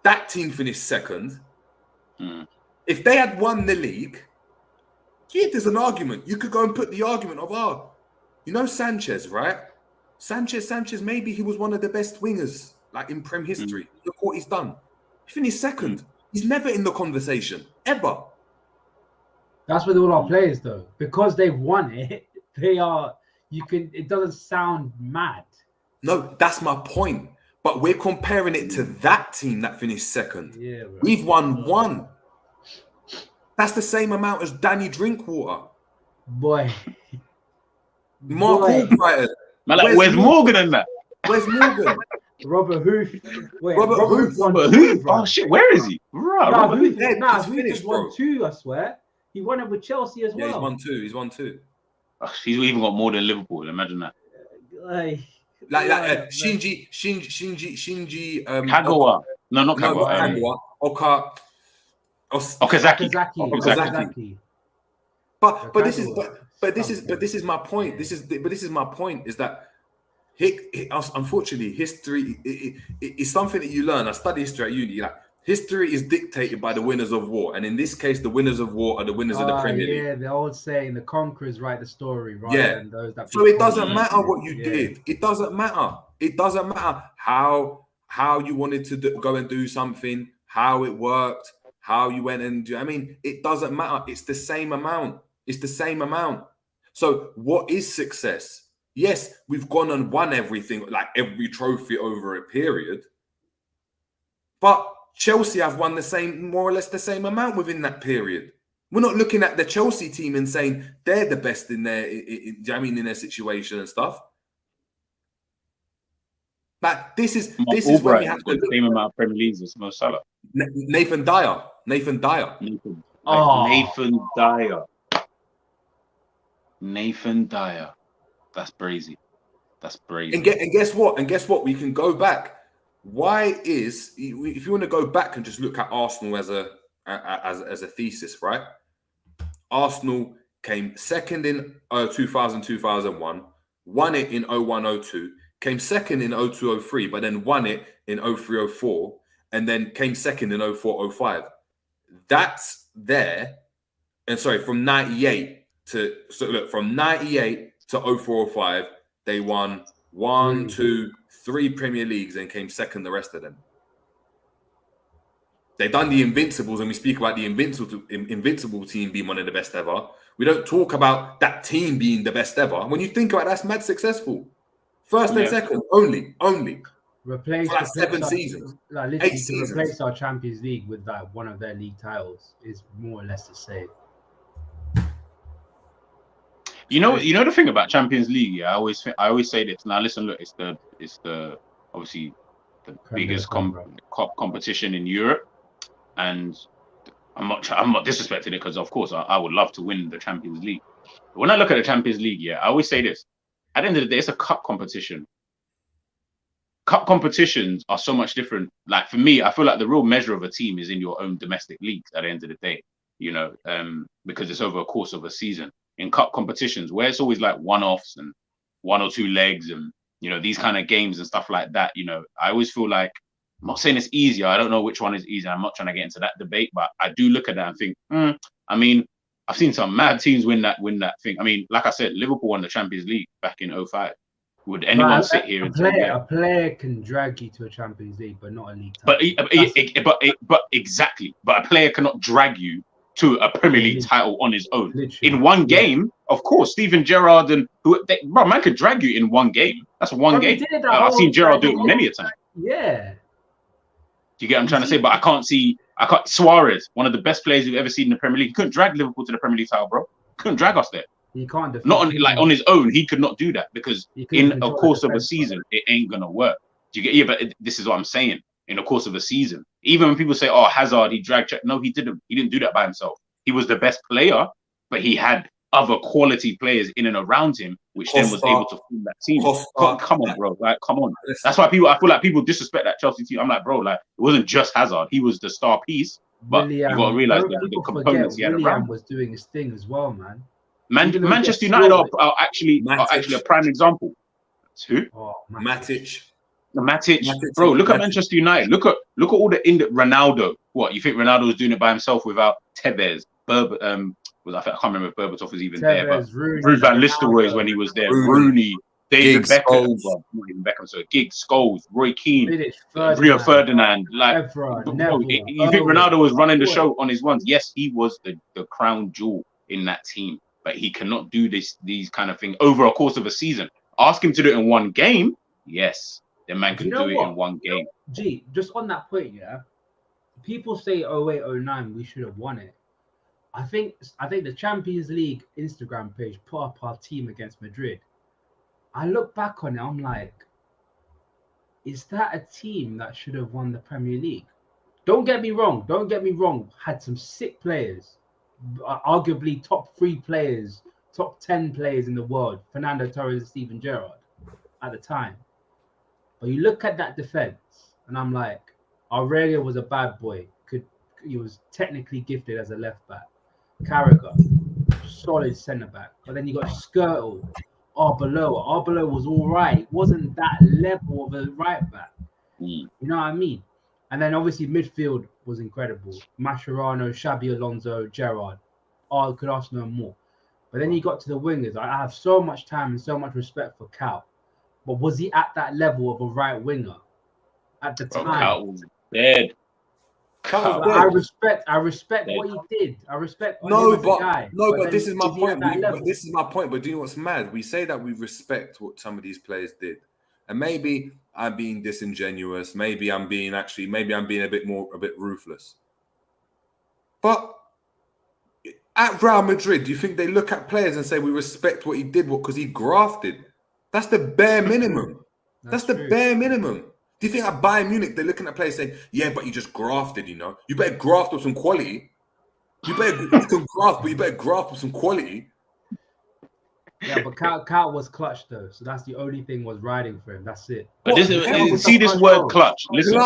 that team finished second. If they had won the league, yeah, there's an argument. You could go and put the argument of, you know Sanchez, right? Sanchez, maybe he was one of the best wingers like in Prem history. Look what he's done. He finished second. He's never in the conversation, ever. That's with all our players, though. Because they've won it, it doesn't sound mad. No, that's my point. But we're comparing it to that team that finished second. Yeah, bro. We've won 1. That's the same amount as Danny Drinkwater. Boy. Mark Albrighton. Where's Morgan in that? Where's Morgan? Robert Hoof. Wait, Robert Hoof. Robert Hoof. Oh shit, where is he? Robert Hoof. He's Hoof finished, has won bro. 2, I swear. He won it with Chelsea as well. Yeah, he's won two. He's even got more than Liverpool. Imagine that. Shinji. Kagawa. No, not Kagawa. Okazaki. But this is my point. This is my point. Is that unfortunately history is something that you learn. I study history at uni. Like, history is dictated by the winners of war, and in this case, the winners of war are the winners of the Premier League. Yeah, the old saying, the conquerors write the story, right? Yeah. And those that So it doesn't matter what you did. It doesn't matter. It doesn't matter how you wanted to go and do something, how it worked, how you went and do. I mean, it doesn't matter. It's the same amount. So what is success? Yes, we've gone and won everything, like every trophy over a period. But Chelsea have won the same, more or less the same amount within that period. We're not looking at the Chelsea team and saying they're the best in their, in their situation and stuff. Like this is when we have to look the same amount of Premier Leagues as Mo Salah. Nathan Dyer. Nathan Dyer. That's crazy. That's crazy. And guess what? And guess what? We can go back. Why is, if you want to go back and just look at Arsenal as a thesis, right? Arsenal came second in 2000-2001, won it in 01-02, came second in 02-03, but then won it in 03-04, and then came second in 04-05. That's there. And sorry, from 98 to 04-05, they won 1, 2, 3 Premier Leagues and came second the rest of them. They've done the Invincibles, and we speak about the Invincible team being one of the best ever. We don't talk about that team being the best ever. When you think about it, that's mad successful. First and second, only. Replace like 7 seasons. Like 8 literally seasons. replace our Champions League with like one of their league titles is more or less the same. You know the thing about Champions League. Yeah, I always say this. Now listen, look, it's the obviously the biggest competition in Europe, and I'm not disrespecting it because of course I would love to win the Champions League. But when I look at the Champions League, yeah, I always say this. At the end of the day, it's a cup competition. Cup competitions are so much different. Like for me, I feel like the real measure of a team is in your own domestic leagues at the end of the day, you know, because it's over a course of a season. In cup competitions, where it's always like one-offs and 1 or 2 legs and, you know, these kind of games and stuff like that, you know, I always feel like, I'm not saying it's easier. I don't know which one is easier. I'm not trying to get into that debate, but I do look at that and think, I mean, I've seen some mad teams win that thing. I mean, like I said, Liverpool won the Champions League back in 05. Would anyone sit here and say a player can drag you to a Champions League, but not a league title? But exactly. But a player cannot drag you to a Premier League title on his own. Literally. In one game, of course, Steven Gerrard and man could drag you in one game. That's one game. I've seen Gerrard do it many a time. Yeah. Do you get what I'm trying to say? But I can't Suarez, one of the best players we've ever seen in the Premier League. He couldn't drag Liverpool to the Premier League title, bro. Couldn't drag us there. He can't not on his own. He could not do that because in a course of a season, it ain't gonna work. Do you get? Yeah, but this is what I'm saying. In the course of a season, even when people say, "Oh, Hazard, he dragged," no, he didn't. He didn't do that by himself. He was the best player, but he had other quality players in and around him, which then was able to form that team. Come on, bro. Like, come on. That's why I feel like people disrespect that Chelsea team. I'm like, bro, like, it wasn't just Hazard. He was the star piece, but you got to realize that the components he had around was doing his thing as well, man. Manchester United are actually a prime example. Who? Matic, bro. Look at Manchester United. Look at all the Ronaldo. What you think Ronaldo was doing it by himself without Tevez? I can't remember if Berbatov was even there, but Ruud van Nistelrooy when he was there. Rooney, David Beckham, not even Beckham, so Giggs, Scholes, Roy Keane, Rio Ferdinand. Like, you think Ronaldo was running the show on his ones? Yes, he was the crown jewel in that team, but he cannot do these kind of things over a course of a season. Ask him to do it in one game. Yes, the man can do it in one game. Gee, just on that point, yeah. People say 08-09 we should have won it. I think the Champions League Instagram page put up our team against Madrid. I look back on it, I'm like, is that a team that should have won the Premier League? Don't get me wrong. Had some sick players, arguably top 3 players, top 10 players in the world, Fernando Torres and Steven Gerrard at the time. But you look at that defense, and I'm like, Aurelio was a bad boy. He was technically gifted as a left back. Carragher, solid centre back. But then you got Skirtle, Arbeloa. Arbeloa was all right. It wasn't that level of a right back. You know what I mean? And then obviously midfield was incredible. Mascherano, Xabi Alonso, Gerrard. I could ask no more. But then you got to the wingers. I have so much time and so much respect for Cal. But was he at that level of a right winger at the time? Cal was dead. Count was I dead. respect what he did. I respect him No, as a but guy. but this is my is he point. at that level? This is my point. But do you know what's mad? We say that we respect what some of these players did, and maybe I'm being disingenuous. Maybe I'm being a bit ruthless. But at Real Madrid, do you think they look at players and say we respect what he did because he grafted? That's the bare minimum. That's the bare minimum. Do you think at Bayern Munich they're looking at players saying, "Yeah, but you just grafted, you know? You better graft with some quality. You can graft, but you better graft with some quality." Yeah, but Cal was clutch though, so that's the only thing was riding for him. That's it. But see this word clutch. Listen,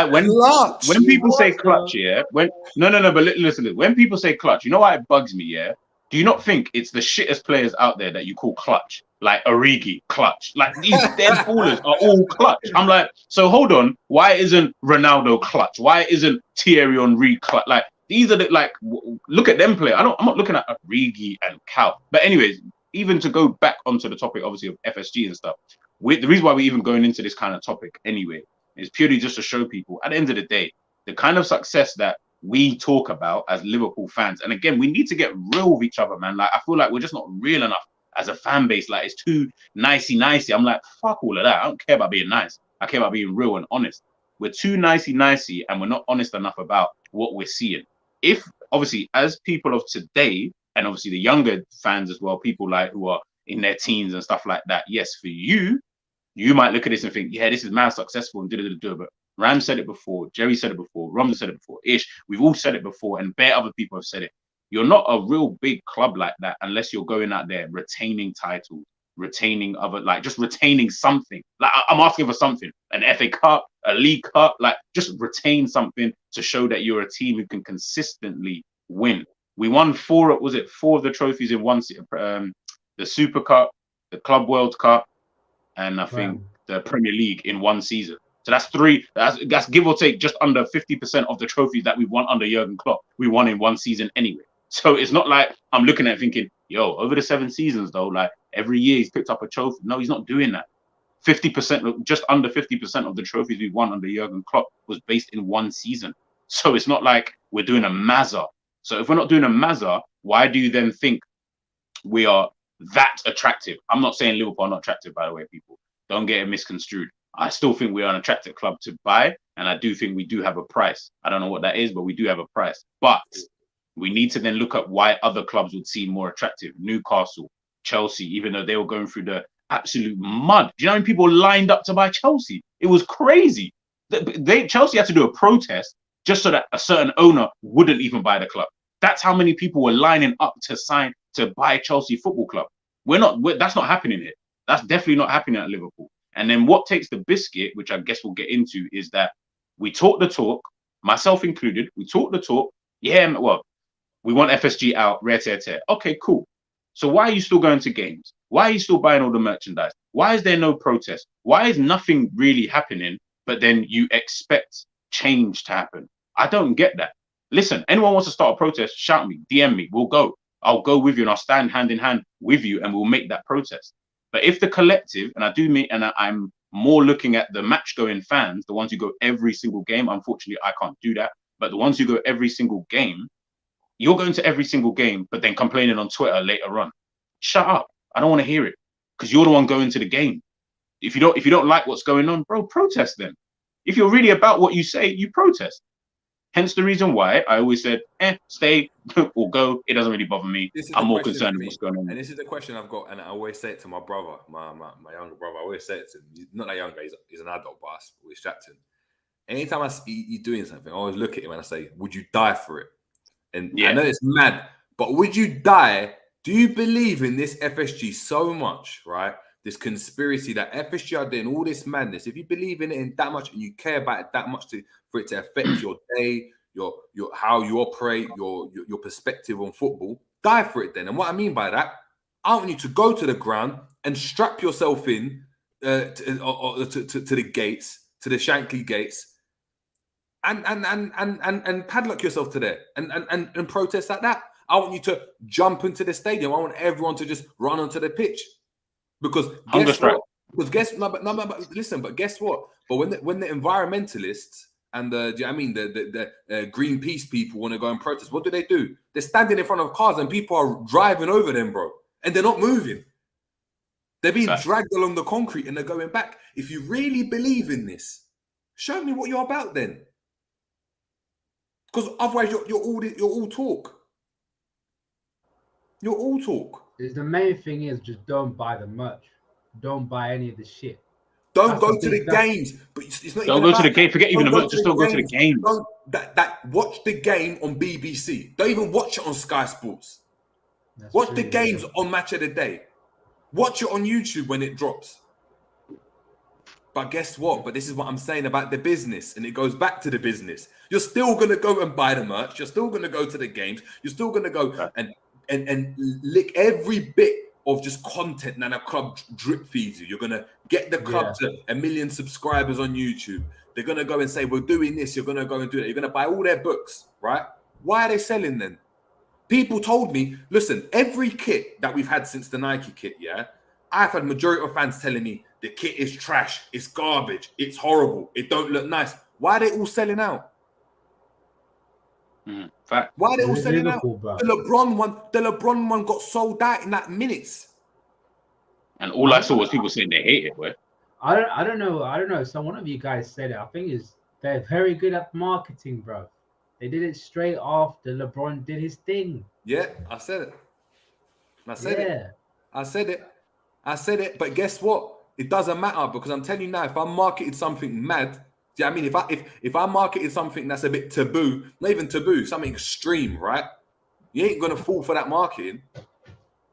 when people say clutch, yeah. But listen. When people say clutch, you know why it bugs me, yeah. Do you not think it's the shittest players out there that you call clutch? Like Origi, clutch. Like these dead ballers are all clutch. I'm like, so hold on. Why isn't Ronaldo clutch? Why isn't Thierry Henry clutch? Like these are look at them play. I'm not looking at Origi and Cal. But anyways, even to go back onto the topic, obviously, of FSG and stuff, the reason why we're even going into this kind of topic anyway is purely just to show people, at the end of the day, the kind of success that we talk about as Liverpool fans. And again, we need to get real with each other, man. Like, I feel like we're just not real enough as a fan base. Like, it's too nicey-nicey. I'm like, fuck all of that. I don't care about being nice. I care about being real and honest. We're too nicey-nicey and we're not honest enough about what we're seeing. If, obviously, as people of today, and obviously the younger fans as well, people like who are in their teens and stuff like that, yes, for you might look at this and think, yeah, this is man successful and do. But Ram said it before, Jerry said it before, Romz said it before, Ish, we've all said it before, and bare other people have said it. You're not a real big club like that unless you're going out there retaining titles, retaining other, like just retaining something. Like I'm asking for something, an FA Cup, a League Cup, like just retain something to show that you're a team who can consistently win. We won four of the trophies in one season, the Super Cup, the Club World Cup, and I think the Premier League in one season. So that's three. That's give or take just under 50% of the trophies that we won under Jurgen Klopp. We won in one season anyway. So it's not like I'm looking at it thinking, yo, over the 7 seasons though, like every year he's picked up a trophy. No, he's not doing that. 50%, just under 50% of the trophies we won under Jurgen Klopp was based in one season. So it's not like we're doing a mazza. So if we're not doing a mazza, why do you then think we are that attractive? I'm not saying Liverpool are not attractive, by the way, people. Don't get it misconstrued. I still think we are an attractive club to buy, and I do think we do have a price. I don't know what that is, but we do have a price. But we need to then look at why other clubs would seem more attractive. Newcastle, Chelsea, even though they were going through the absolute mud. Do you know how many people lined up to buy Chelsea? It was crazy. Chelsea had to do a protest just so that a certain owner wouldn't even buy the club. That's how many people were lining up to buy Chelsea Football Club. That's not happening here. That's definitely not happening at Liverpool. And then what takes the biscuit, which I guess we'll get into, is that we talk the talk, myself included. We talk the talk. Yeah, well, we want FSG out, rare tear tear. Okay, cool. So why are you still going to games? Why are you still buying all the merchandise? Why is there no protest? Why is nothing really happening, but then you expect change to happen? I don't get that. Listen, anyone wants to start a protest, shout me, DM me, we'll go. I'll go with you and I'll stand hand in hand with you and we'll make that protest. But if the collective, and I'm more looking at the match-going fans, the ones who go every single game, unfortunately, I can't do that, but the ones who go every single game, you're going to every single game, but then complaining on Twitter later on. Shut up. I don't want to hear it because you're the one going to the game. If you don't like what's going on, bro, protest then. If you're really about what you say, you protest. Hence the reason why I always said, stay or go. It doesn't really bother me. I'm more concerned with what's going on. And this is the question I've got, and I always say it to my brother, my younger brother. I always say it to him. He's not that younger, he's an adult, but I always chat to him. Anytime I see he's doing something, I always look at him and I say, would you die for it? And yeah. I know it's mad, but would you die? Do you believe in this FSG so much, right? This conspiracy that FSG are doing all this madness. If you believe in it in that much and you care about it that much for it to affect your day, your how you operate, your perspective on football, die for it then. And what I mean by that, I want you to go to the ground and strap yourself in to the gates, to the Shankly gates, and padlock yourself to there and protest like that. I want you to jump into the stadium. I want everyone to just run onto the pitch. Because guess what? But guess what? But when the environmentalists and the, do you know what I mean, the Greenpeace people want to go and protest, what do? They're standing in front of cars and people are driving over them, bro, and they're not moving. They're being dragged along the concrete and they're going back. If you really believe in this, show me what you're about then. Because otherwise you're all talk. You're all talk. The main thing is just don't buy the merch. Don't buy any of the shit. Don't go to the games. But it's not. Don't go to the game. Forget even the merch. Just don't go to the games. Watch the game on BBC. Don't even watch it on Sky Sports. Watch the games on Match of the Day. Watch it on YouTube when it drops. But guess what? But this is what I'm saying about the business, and it goes back to the business. You're still gonna go and buy the merch. You're still gonna go to the games. You're still gonna go and lick every bit of just content that a club drip feeds you. You're gonna get the club to 1 million subscribers on YouTube. They're gonna go and say, we're doing this. You're gonna go and do that. You're gonna buy all their books, right? Why are they selling then? People told me, listen, every kit that we've had since the Nike kit, I've had majority of fans telling me the kit is trash, it's garbage, it's horrible, it don't look nice. Why are they all selling out? Fact. Why are they all selling out? Bro. The LeBron one got sold out in like minutes. And all I saw was people saying they hate it, boy. I don't know. So one of you guys said it. I think they're very good at marketing, bro. They did it straight after LeBron did his thing. Yeah, I said it. I said it. But guess what? It doesn't matter because I'm telling you now, if I marketed something mad, do you know what I mean? If I marketed something that's a bit taboo, not even taboo, something extreme, right? You ain't gonna fall for that marketing.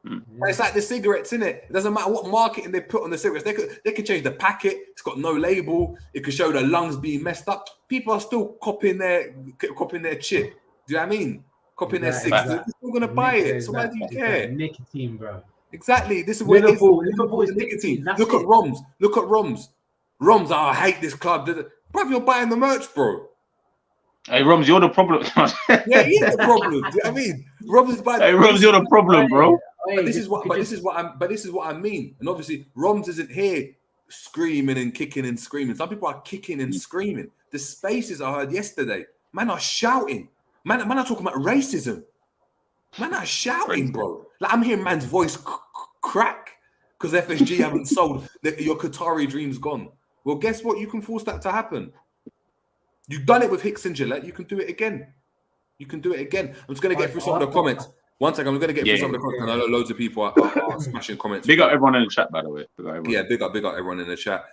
It's like the cigarettes, innit? It doesn't matter what marketing they put on the cigarettes. They could change the packet. It's got no label. It could show the lungs being messed up. People are still copying their chip. Do you know what I mean? Copying their six. They're still gonna buy it. So why do you care? Nicotine, bro. Exactly. This is what Liverpool is is nicotine. That's Look at Romz. Look at Romz. Romz, I hate this club. Bro, you're buying the merch, bro. Hey, Romz, you're the problem. Yeah, he's the problem. Do you know what I mean? Romz is buying. Hey, Romz, you're the problem, bro. But this is what I mean. And obviously, Romz isn't here screaming and kicking and screaming. Some people are kicking and screaming. The spaces I heard yesterday, man are shouting. Man are talking about racism. Man are shouting, bro. Like I'm hearing man's voice crack because FSG haven't sold. Your Qatari dream's gone. Well, guess what? You can force that to happen. You've done it with Hicks and Gillette. You can do it again. I'm just going to get through some of the comments. One second, I'm going to get through some of the comments. I know loads of people are smashing comments. Big up everyone in the chat, by the way. Big up everyone in the chat.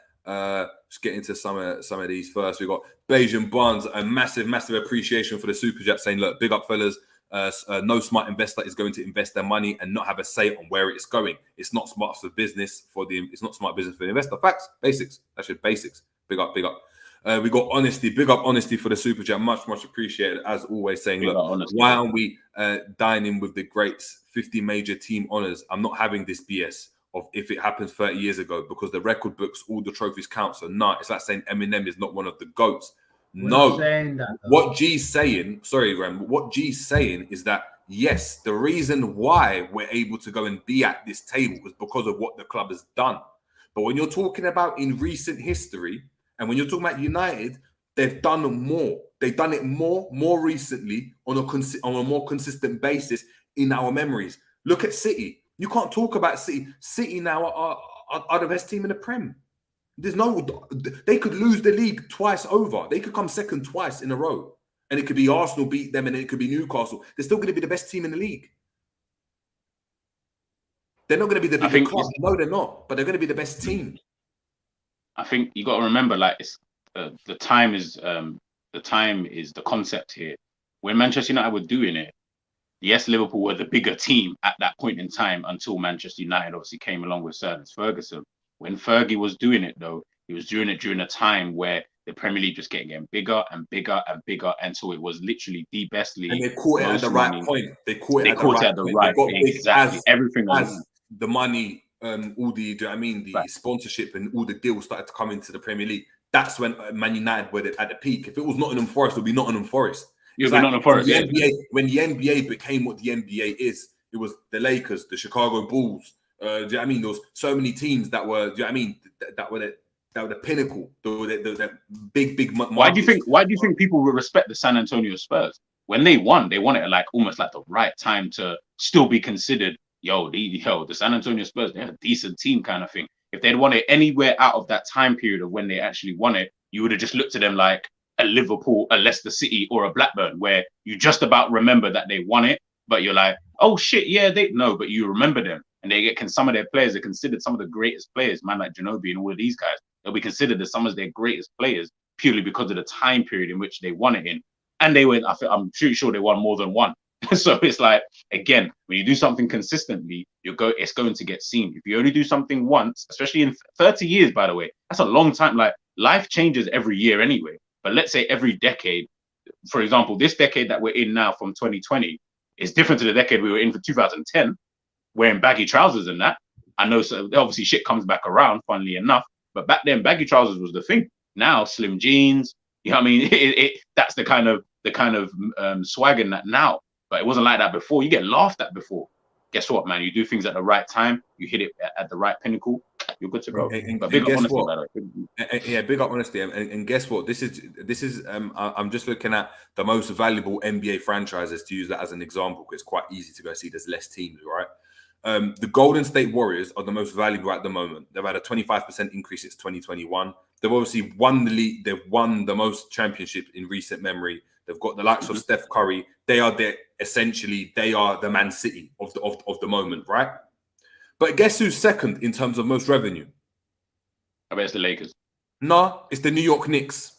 Just get into some of these first. We got Beijing Bronze, a massive appreciation for the super chat, saying, "Look, big up, fellas. No smart investor is going to invest their money and not have a say on where it's going. It's not smart for business It's not smart business for the investor. Facts, basics. That's just basics. Big up. We got honesty. Big up honesty for the super chat. Much appreciated. As always, saying, look, why aren't we dining with the greats? 50 major team honors. I'm not having this BS of if it happens 30 years ago because the record books, all the trophies count. So it's like saying Eminem is not one of the GOATs. No, what G's saying, sorry, Graham, what G's saying is that, yes, the reason why we're able to go and be at this table is because of what the club has done. But when you're talking about in recent history, and when you're talking about United, they've done more. They've done it more recently on a more consistent basis in our memories. Look at City. You can't talk about City. City now are the best team in the Prem. They could lose the league twice over. They could come second twice in a row. And it could be Arsenal beat them and it could be Newcastle. They're still going to be the best team in the league. They're not going to be the big club. No, they're not. But they're going to be the best team. I think you got to remember, like, it's the time is the concept here. When Manchester United were doing it, yes, Liverpool were the bigger team at that point in time until Manchester United obviously came along with Sir Alex Ferguson. When Fergie was doing it, though, he was doing it during a time where the Premier League just getting bigger and bigger and bigger until it was literally the best league. And they caught it at the right point. They caught it at the right point. Exactly. Everything as the money, all the, do you know what I mean, the sponsorship and all the deals started to come into the Premier League. That's when Man United were at the peak. If it was Nottingham Forest, it would be Nottingham Forest. Nottingham Forest. When the NBA became what the NBA is, it was the Lakers, the Chicago Bulls. Do you know what I mean? There was so many teams that were, do you know what I mean, that were that were the pinnacle, the big. Why do you think people will respect the San Antonio Spurs when they won it at like almost like the right time to still be considered? The San Antonio Spurs, they're a decent team kind of thing. If they'd won it anywhere out of that time period of when they actually won it, you would have just looked at them like a Liverpool, a Leicester City, or a Blackburn, where you just about remember that they won it, but you're like, oh shit, yeah, but you remember them, and some of their players are considered some of the greatest players, man, like Ginobili and all of these guys. They'll be considered as some of their greatest players purely because of the time period in which they won it in, and I'm pretty sure they won more than one. So it's like, again, when you do something consistently, it's going to get seen. If you only do something once, especially in 30 years, by the way, that's a long time. Like, life changes every year anyway. But let's say every decade, for example, this decade that we're in now from 2020 is different to the decade we were in for 2010, wearing baggy trousers and that. I know, so obviously shit comes back around, funnily enough. But back then, baggy trousers was the thing. Now, slim jeans, you know what I mean? That's the kind of swag in that now. But it wasn't like that before. You get laughed at before. Guess what, man? You do things at the right time. You hit it at the right pinnacle. You're good to go. But big up honesty, by the way. Yeah, big up honesty. And guess what? This is. I'm just looking at the most valuable NBA franchises, to use that as an example, because it's quite easy to go see. There's less teams, right? The Golden State Warriors are the most valuable at the moment. They've had a 25% increase since 2021. They've obviously won the league. They've won the most championships in recent memory. They've got the likes of Steph Curry. They are the Man City of the moment, right? But guess who's second in terms of most revenue? I bet it's the Lakers. No, it's the New York Knicks.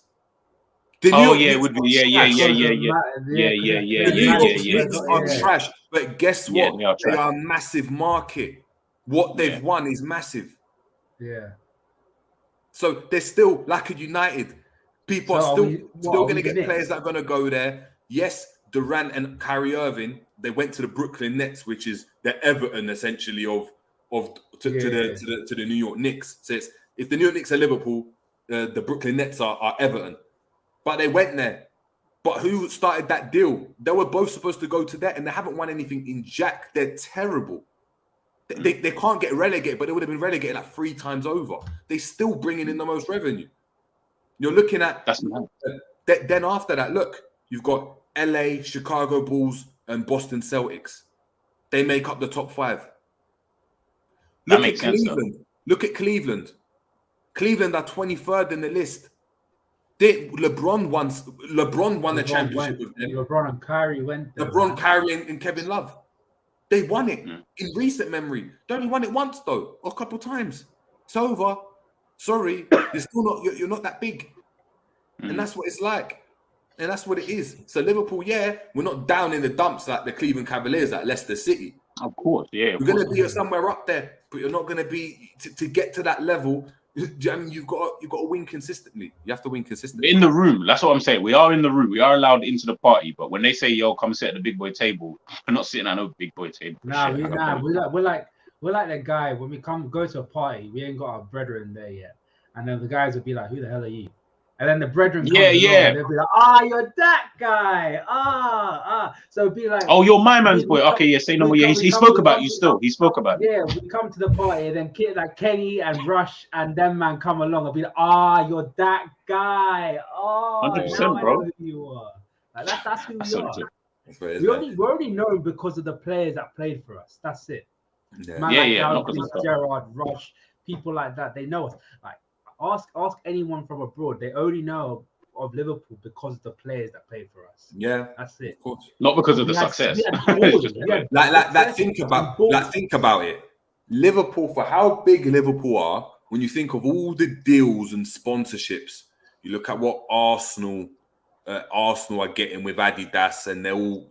It would be. Yeah. The Knicks are trash. But guess what? Yeah, they are a massive market. What they've won is massive. Yeah. So they're still like a United. People are still going to get players that are going to go there. Yes, Durant and Kyrie Irving, they went to the Brooklyn Nets, which is the Everton essentially to the New York Knicks. So if the New York Knicks are Liverpool, the Brooklyn Nets are Everton. But they went there. But who started that deal? They were both supposed to go to that, and they haven't won anything in Jack. They're terrible. They can't get relegated, but they would have been relegated like 3 times over. They're still bringing in the most revenue. You're looking at then after that, look, you've got LA, Chicago Bulls, and Boston Celtics. They make up the top 5. Look at Cleveland. Look at Cleveland. Cleveland are 23rd in the list. LeBron won the championship with them. LeBron and Kyrie went there. LeBron, Kyrie, and Kevin Love. They won it in recent memory. They only won it once though, or a couple times. It's over. Sorry, you're not that big, and that's what it's like, and that's what it is. So Liverpool, we're not down in the dumps like the Cleveland Cavaliers, like Leicester City. Of course, yeah. We're going to be somewhere up there, but you're not going to be to get to that level. You've got to win consistently. You have to win consistently. In the room, that's what I'm saying. We are in the room. We are allowed into the party. But when they say, "Yo, come sit at the big boy table," we're not sitting at no big boy table. We're like the guy when we go to a party. We ain't got our brethren there yet, and then the guys will be like, "Who the hell are you?" And then the brethren, and they'll be like, you're that guy, So it'd be like, oh, you're my man's boy. Okay, yeah, say no more. Yeah, he spoke about you still. He spoke about it. Yeah, we come to the party, and then like Kenny and Rush and them man come along and be like, you're that guy. 100%, bro. Who you are. Like, that's who we are. We already know because of the players that played for us. That's it. Gerrard, Rush, people like that. They know us. Like, ask anyone from abroad. They only know of Liverpool because of the players that played for us. Yeah, that's it. Of course. Not because of the success. Think about it. Liverpool, for how big Liverpool are, when you think of all the deals and sponsorships, you look at what Arsenal are getting with Adidas, and they're all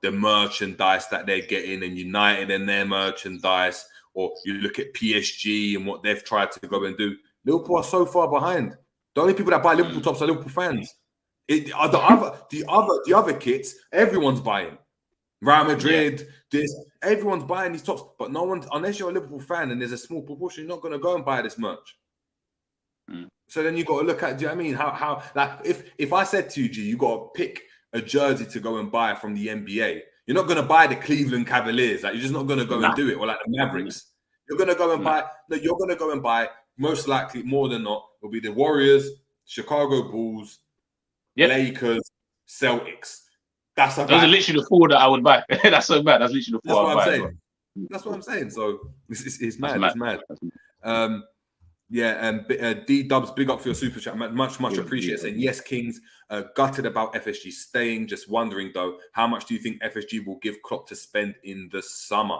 the merchandise that they're getting, and United and their merchandise, or you look at PSG and what they've tried to go and do. Liverpool are so far behind. The only people that buy Liverpool tops are Liverpool fans. The other kits, everyone's buying. Real Madrid, everyone's buying these tops, but no one, unless you're a Liverpool fan and there's a small proportion, you're not going to go and buy this merch. So then you got to look at, do you know what I mean? How like if I said to you, G, you got to pick a jersey to go and buy from the NBA, you're not going to buy the Cleveland Cavaliers. Like, you're just not going to go and do it, or like the Mavericks. You're going to go and buy. No, you're going to go and buy most likely, more than not, will be the Warriors, Chicago Bulls, Lakers, Celtics. Those are literally the 4 that I would buy. That's so bad. That's literally the 4 I would buy. That's what I'm saying. So it's mad. It's mad. D Dubs, big up for your super chat. Much appreciated. Saying yes, Kings. Gutted about FSG staying. Just wondering though, how much do you think FSG will give Klopp to spend in the summer?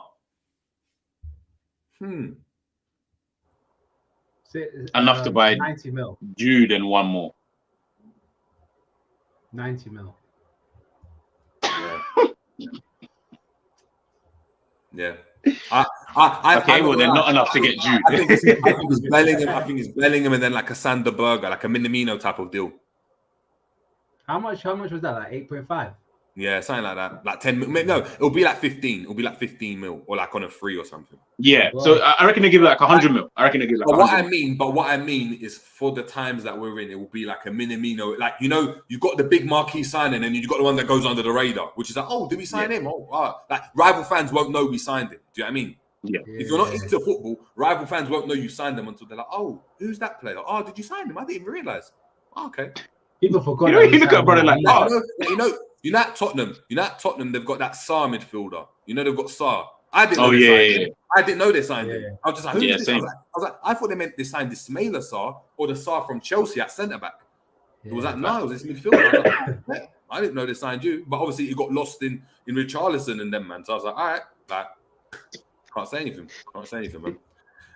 Enough to buy 90 mil. Jude and one more. 90 mil. Yeah. Then not enough to get Jude. I think it's Bellingham. I think it's Bellingham and then like a Sander Berger, like a Minamino type of deal. How much was that? Like 8.5? Yeah, something like that. Like 10 mil. No, it'll be like 15. It'll be like 15 mil or like on a free or something. Yeah. So I reckon they give like 100 mil. I reckon they give like. But what I mean is for the times that we're in, it will be like a Minamino. Like, you know, you've got the big marquee signing and you've got the one that goes under the radar, which is like, oh, did we sign him? Like rival fans won't know we signed him. Do you know what I mean? Yeah. If you're not into football, rival fans won't know you signed them until they're like, oh, who's that player? Oh, did you sign him? I didn't even realize. Oh, okay. People forgot. You look at brother like, you know at Tottenham, they've got that Sarr midfielder. You know they've got Sarr. I didn't know I didn't know they signed him. I was just like, who is this? I was like, I thought they meant they signed this Ismaila Sarr or the Sarr from Chelsea at centre back. It was like, no, it was this midfielder. I was like, I didn't know they signed you, but obviously you got lost in Richarlison and them, man. So I was like, all right, like, can't say anything,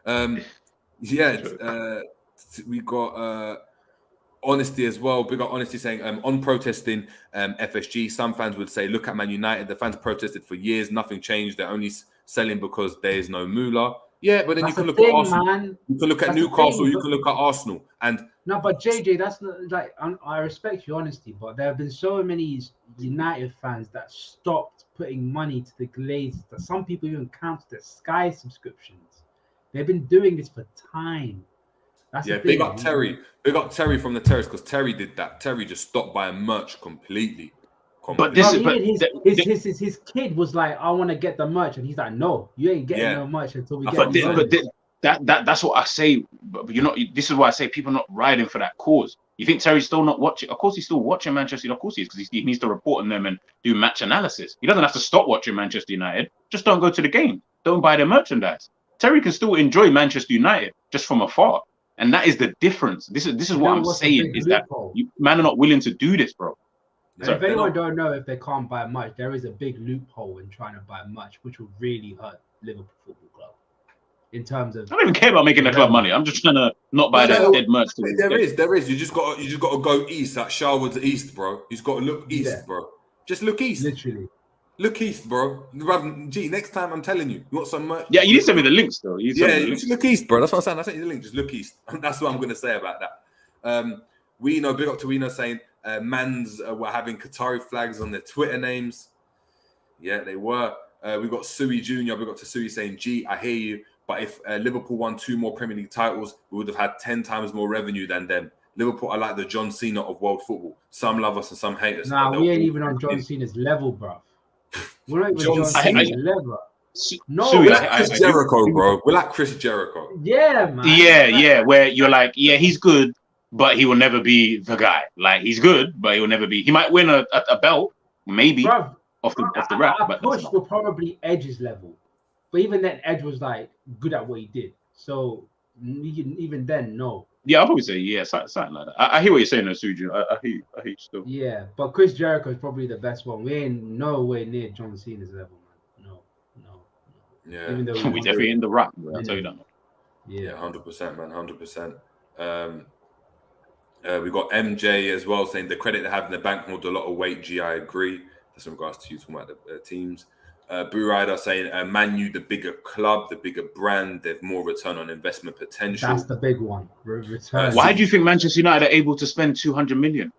man. We got Honesty as well. Big up Honesty saying on protesting FSG, some fans would say, look at Man United. The fans protested for years. Nothing changed. They're only selling because there is no moolah. Yeah, but then you can look at Arsenal. Man. You can look at Newcastle. You can look at Arsenal. And no, but JJ, that's not like I respect your honesty, but there have been so many United fans that stopped putting money to the Glazers that some people even cancelled their Sky subscriptions. They've been doing this for time. Big up Terry. Big up Terry from the Terrace because Terry did that. Terry just stopped buying merch completely. But his kid was like, I want to get the merch, and he's like, no, you ain't getting no merch until we get. That's what I say. But you know, this is why I say people are not riding for that cause. You think Terry's still not watching? Of course, he's still watching Manchester United. Of course, he is because he needs to report on them and do match analysis. He doesn't have to stop watching Manchester United. Just don't go to the game. Don't buy their merchandise. Terry can still enjoy Manchester United just from afar. And that is the difference. This is what I'm saying is that man are not willing to do this, bro. So if anyone don't know if they can't buy much, there is a big loophole in trying to buy much, which will really hurt Liverpool Football Club. In terms of, I don't even care about making the club money. I'm just trying to not buy that dead merch. There is. You just got to go east, like Sharwood's east, bro. You just got to look east, bro. Just look east. Literally. Look east, bro. Gee, next time I'm telling you, you want some merch? Yeah, you need to send me the links, though. You just look east, bro. That's what I'm saying. I sent you the link. Just look east. That's what I'm going to say about that. We know, big up to Wino saying, Mans were having Qatari flags on their Twitter names. Yeah, they were. We got Sui Jr. We got to Sui saying, gee, I hear you. But if Liverpool won 2 more Premier League titles, we would have had 10 times more revenue than them. Liverpool are like the John Cena of world football. Some love us and some hate us. Nah, we ain't even on John Cena's level, bro. We're not even John Cena's level. No, we're like Chris Jericho, bro. We're like Chris Jericho. Yeah, man. Yeah. Where you're like, yeah, he's good, but he will never be the guy. Like, he's good, but he will never be. He might win a belt, maybe, off the rap. But push were probably Edge's level. But even then, Edge was like good at what he did. So even then, no. Yeah, I'll probably say something like that. I hear what you're saying, Suju. I hear you still. Yeah, but Chris Jericho is probably the best one. We ain't nowhere near John Cena's level, man. No. Yeah, even though we definitely in the rap. I'll tell you that. Yeah, 100%, man, 100%. We got MJ as well saying the credit they have in the bank holds a lot of weight. I agree. That's in regards to you talking about the teams. Boo Rider saying Man U, the bigger club, the bigger brand, they've more return on investment potential. That's the big one. Return. Why do you think Manchester United are able to spend 200 million?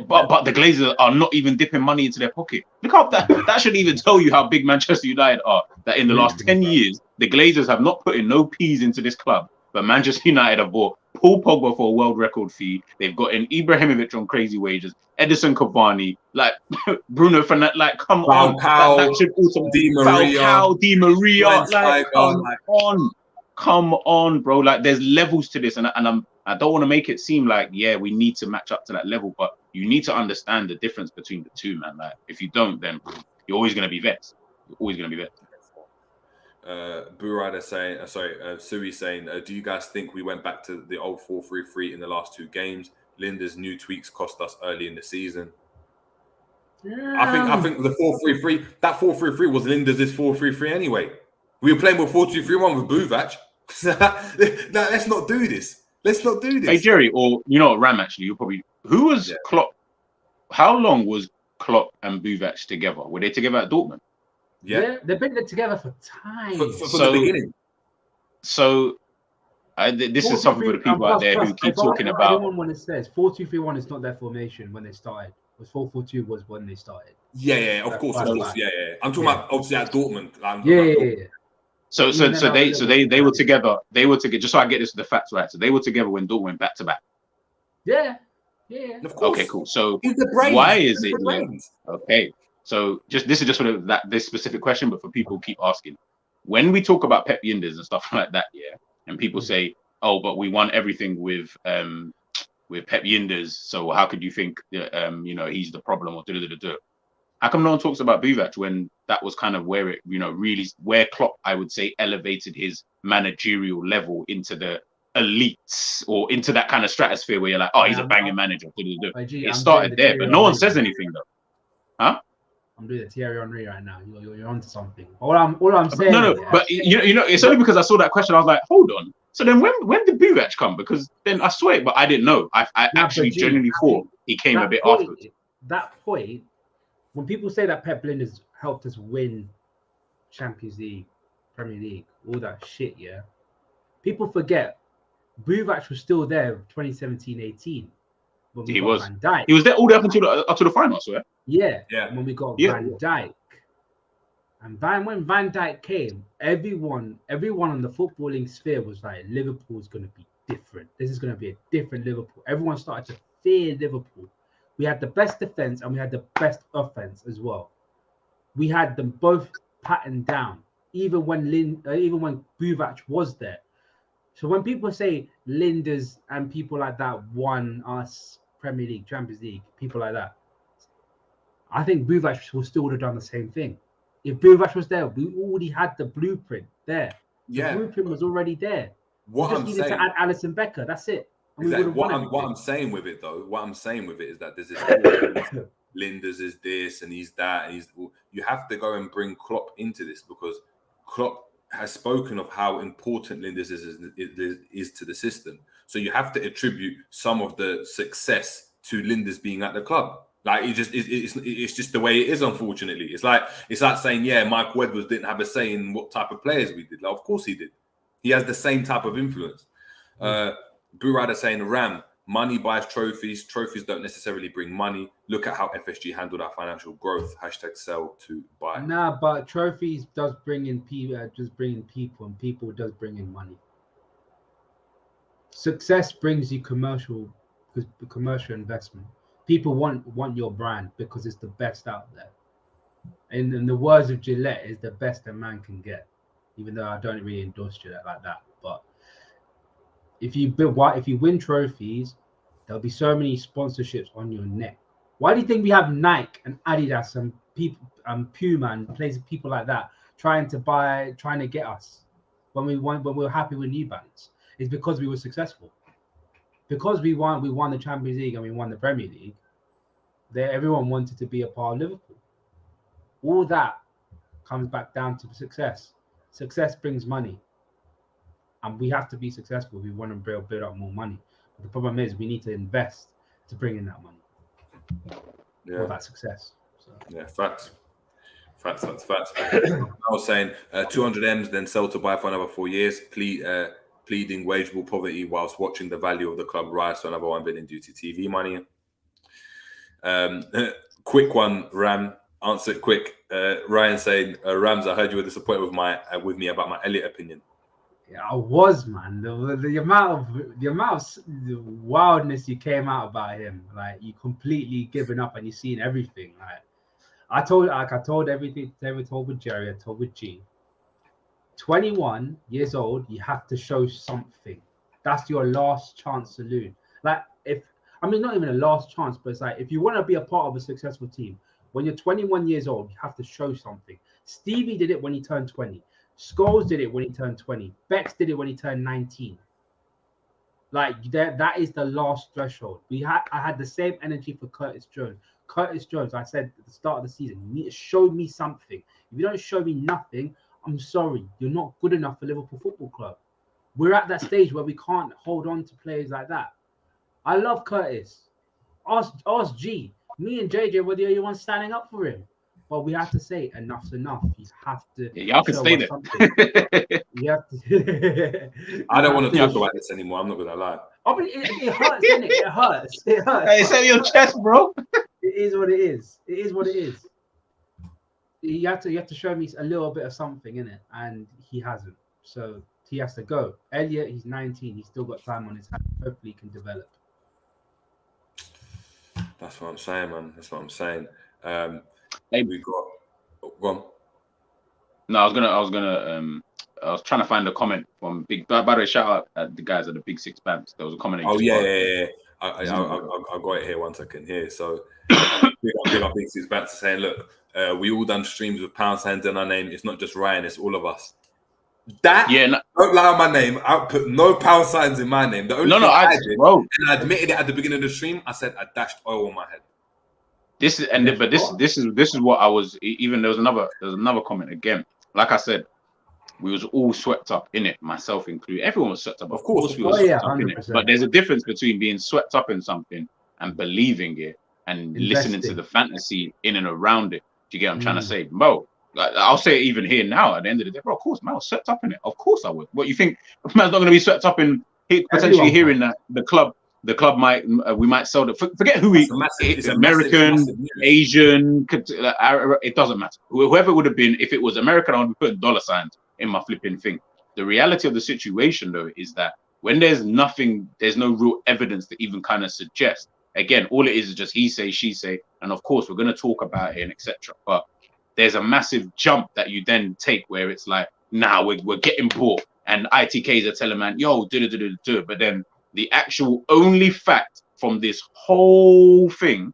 But the Glazers are not even dipping money into their pocket. Look up that should even tell you how big Manchester United are. That in the last 10 years, the Glazers have not put in no peas into this club. But Manchester United have bought Paul Pogba for a world record fee. They've got an Ibrahimovic on crazy wages. Edison Cavani, like Bruno Fernandes, like come on. That should also Di Maria, like come on. come on, bro. Like, there's levels to this, and I don't want to make it seem like, yeah, we need to match up to that level, but you need to understand the difference between the two, man. Like, if you don't, then you're always gonna be vexed. You're always gonna be vexed. Burada saying, Sui saying, do you guys think we went back to the old 4-3-3 in the last 2 games? Linda's new tweaks cost us early in the season. I think the 4-3-3, that 4-3-3 was Linda's 4-3-3 anyway. We were playing with 4-2-3-1 with Buvac. Let's not do this. Let's not do this. Hey, Jerry, or you know what, Ram, actually, you probably, who was Klopp? How long was Klopp and Buvac together? Were they together at Dortmund? Yeah, they've been together for time. From the beginning. So, this is something for the people out there who keep talking about. Everyone when it says 4-2-3-1 is not their formation when they started. It was 4-4-2 was when they started. Yeah, of course. Yeah. I'm talking about obviously at Dortmund. Yeah. So they were together. They were together. Just so I get the facts right. So they were together when Dortmund went back to back. Yeah. Of course. Okay, cool. So why is it? Okay. So this is just for this specific question, but for people who keep asking, when we talk about Pep Yinders and stuff like that, and people say, "Oh, but we won everything with Pep Yinders, so how could you think he's the problem?" Or how come no one talks about Buvac when that was kind of where it really where Klopp, I would say, elevated his managerial level into the elites or into that kind of stratosphere where you're like, oh, he's a banging manager. It started there, but no one says anything though, huh? I'm doing the Thierry Henry right now. You're onto something. All I'm saying. No, but it's only because I saw that question. I was like, hold on. So then, when did Buvac come? Because then I saw it, but I didn't know. I actually genuinely thought he came a bit afterwards. That point, when people say that Pep Linders helped us win Champions League, Premier League, all that shit, people forget Buvac was still there 2017-18 when we got Van Dijk. He was there all the way up to the final, I swear. Yeah. When we got Van Dijk. And when Van Dijk came, everyone on the footballing sphere was like, Liverpool's going to be different. This is going to be a different Liverpool. Everyone started to fear Liverpool. We had the best defense and we had the best offense as well. We had them both patterned down, even when Buvac was there. So when people say Linders and people like that won us Premier League, Champions League, people like that, I think Buvac will still would have done the same thing. If Buvac was there, we already had the blueprint there. The blueprint was already there. We just needed to add Alisson Becker. That's it. Exactly. What I'm saying with it is that there's this Linders is this and he's that, and you have to go and bring Klopp into this, because Klopp has spoken of how important Linders is to the system. So you have to attribute some of the success to Linders being at the club. Like it's just the way it is. Unfortunately, it's like saying, Michael Edwards didn't have a say in what type of players we did. Like, of course he did. He has the same type of influence. Burada saying, Ram, money buys trophies. Trophies don't necessarily bring money. Look at how FSG handled our financial growth. #sell to buy. Nah, but trophies does bring in people, and people does bring in money. Success brings you commercial investment. People want your brand because it's the best out there. And in the words of Gillette, is the best a man can get. Even though I don't really endorse Gillette like that, but if you win trophies, there'll be so many sponsorships on your neck. Why do you think we have Nike and Adidas and people Puma and people like that trying to get us when we were happy with New Balance? It's because we were successful. Because we won the Champions League and we won the Premier League, everyone wanted to be a part of Liverpool. All that comes back down to success. Success brings money. And we have to be successful if we want to build up more money. But the problem is we need to invest to bring in that money. Yeah. For that success. So. Yeah, facts. I was saying 200 M's, then sell to buy for another 4 years, pleading wageable poverty whilst watching the value of the club rise to another 1 billion due to TV money. Quick one, Ram. Answer it quick. Ryan saying, Rams, I heard you were disappointed with me about my Elliot opinion. Yeah, I was, man. The amount of wildness you came out about him, like you completely given up and you seen everything. Like I told everything. I told with Jerry. I told with G. 21 years old, you have to show something. That's your last chance saloon. Like, not even a last chance, but it's like, if you want to be a part of a successful team, when you're 21 years old, you have to show something. Stevie did it when he turned 20. Scholes did it when he turned 20. Bex did it when he turned 19. Like, that is the last threshold. I had the same energy for Curtis Jones. Curtis Jones, I said at the start of the season, you need to show me something. If you don't show me nothing, I'm sorry, you're not good enough for Liverpool Football Club. We're at that stage where we can't hold on to players like that. I love Curtis. Ask G. Me and JJ were the only ones standing up for him. But we have to say enough's enough. You have to. Y'all can stay there. You have to. I don't want to talk about this anymore. I'm not gonna lie. I mean, it hurts, isn't it? It hurts. It hurts. Hey, it's on your chest, bro. It is what it is. It is what it is. You have to show me a little bit of something in it, and he hasn't. So he has to go. Elliot, he's 19. He's still got time on his hands. Hopefully, he can develop. That's what I'm saying, man. That's what I'm saying. Hey, we got. Go on. No, I was trying to find a comment from Big. By the way, shout out at the guys at the Big Six Bands. There was a comment. Oh yeah. I got it here 1 second here. So big up Big Six Bands saying, look, we all done streams with pound signs in our name. It's not just Ryan, it's all of us. Don't lie on my name. I put no pound signs in my name. The only thing I did, bro, and I admitted it at the beginning of the stream. I said I dashed oil on my head. This is what I was. Even there was another comment again. Like I said, we was all swept up in it, myself included. Everyone was swept up. Of course we were swept up in it. But there's a difference between being swept up in something and believing it and listening to the fantasy in and around it. Do you get what I'm trying to say, bro? I'll say it even here now. At the end of the day, bro. Of course, man, I was swept up in it. Of course, I would. What you think? Man's not going to be swept up in potentially hearing that the club we might sell it. Forget who it's American, massive Asian. It doesn't matter. Whoever it would have been, if it was American, I would be putting dollar signs in my flipping thing. The reality of the situation, though, is that when there's nothing, there's no real evidence to even kind of suggest. Again, all it is just he say, she say, and of course we're going to talk about it and etc. But there's a massive jump that you then take where it's like, nah, we're getting bought, and Itk'S are telling man, yo, do. But then the actual only fact from this whole thing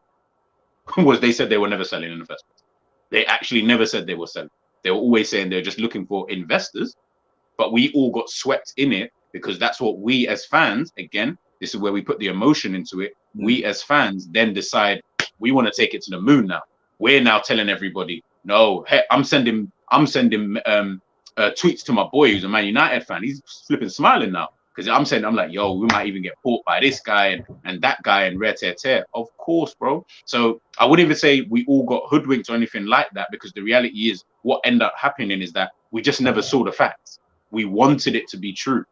was they said they were never selling in the first place. They actually never said they were selling. They were always saying they're just looking for investors, but we all got swept in it because that's what we as fans, again, this is where we put the emotion into it. We as fans then decide we want to take it to the moon now. We're now telling everybody, no, hey, I'm sending tweets to my boy who's a Man United fan. He's flipping smiling now. Because I'm like, yo, we might even get bought by this guy and that guy and rare tear. Of course, bro. So I wouldn't even say we all got hoodwinked or anything like that, because the reality is what ended up happening is that we just never saw the facts. We wanted it to be true.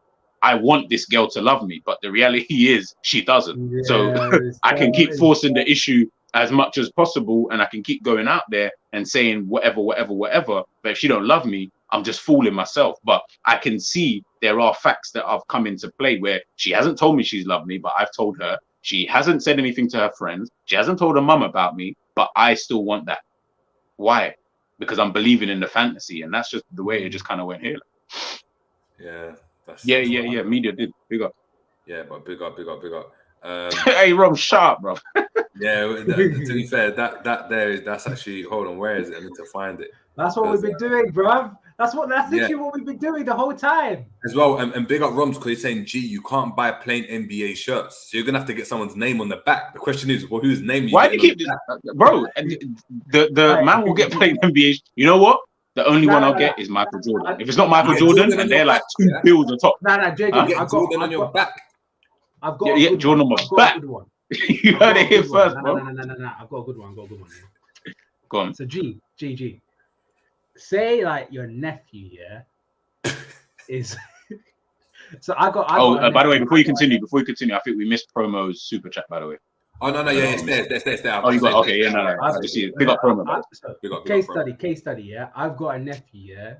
I want this girl to love me, but the reality is she doesn't. Yeah, so I can keep forcing the issue as much as possible, and I can keep going out there and saying whatever. But if she don't love me, I'm just fooling myself. But I can see there are facts that have come into play where she hasn't told me she's loved me, but I've told her. She hasn't said anything to her friends. She hasn't told her mum about me, but I still want that. Why? Because I'm believing in the fantasy, and that's just the way it just kind of went here. Yeah. Yeah. Media did. Big up. Yeah, but big up. Hey, Romz, sharp, bro. Yeah, to be fair, that's actually, hold on, where is it? I need to find it. That's what we've been doing, bruv. That's literally what we've been doing the whole time. As well, and big up Romz, because he's saying, G, you can't buy plain NBA shirts. So you're going to have to get someone's name on the back. The question is, well, whose name? Why do you keep this? Bro, the man will get plain NBA. You know what? The only one I'll get is Michael Jordan. If it's not Michael Jordan, and they're like two bills on top. JJ, I've got Jordan on your back. I've got Jordan on my back. You heard it here first, bro. No. I've got a good one. Yeah. Go on. So G. Say like your nephew, is. So I got. By the way, before you continue, I think we missed Promo's super chat. By the way. Oh no, yeah, it's there. Oh, you got okay, yeah, no. I just see it. Big up Promo. Case study. Yeah, I've got a nephew. Yeah,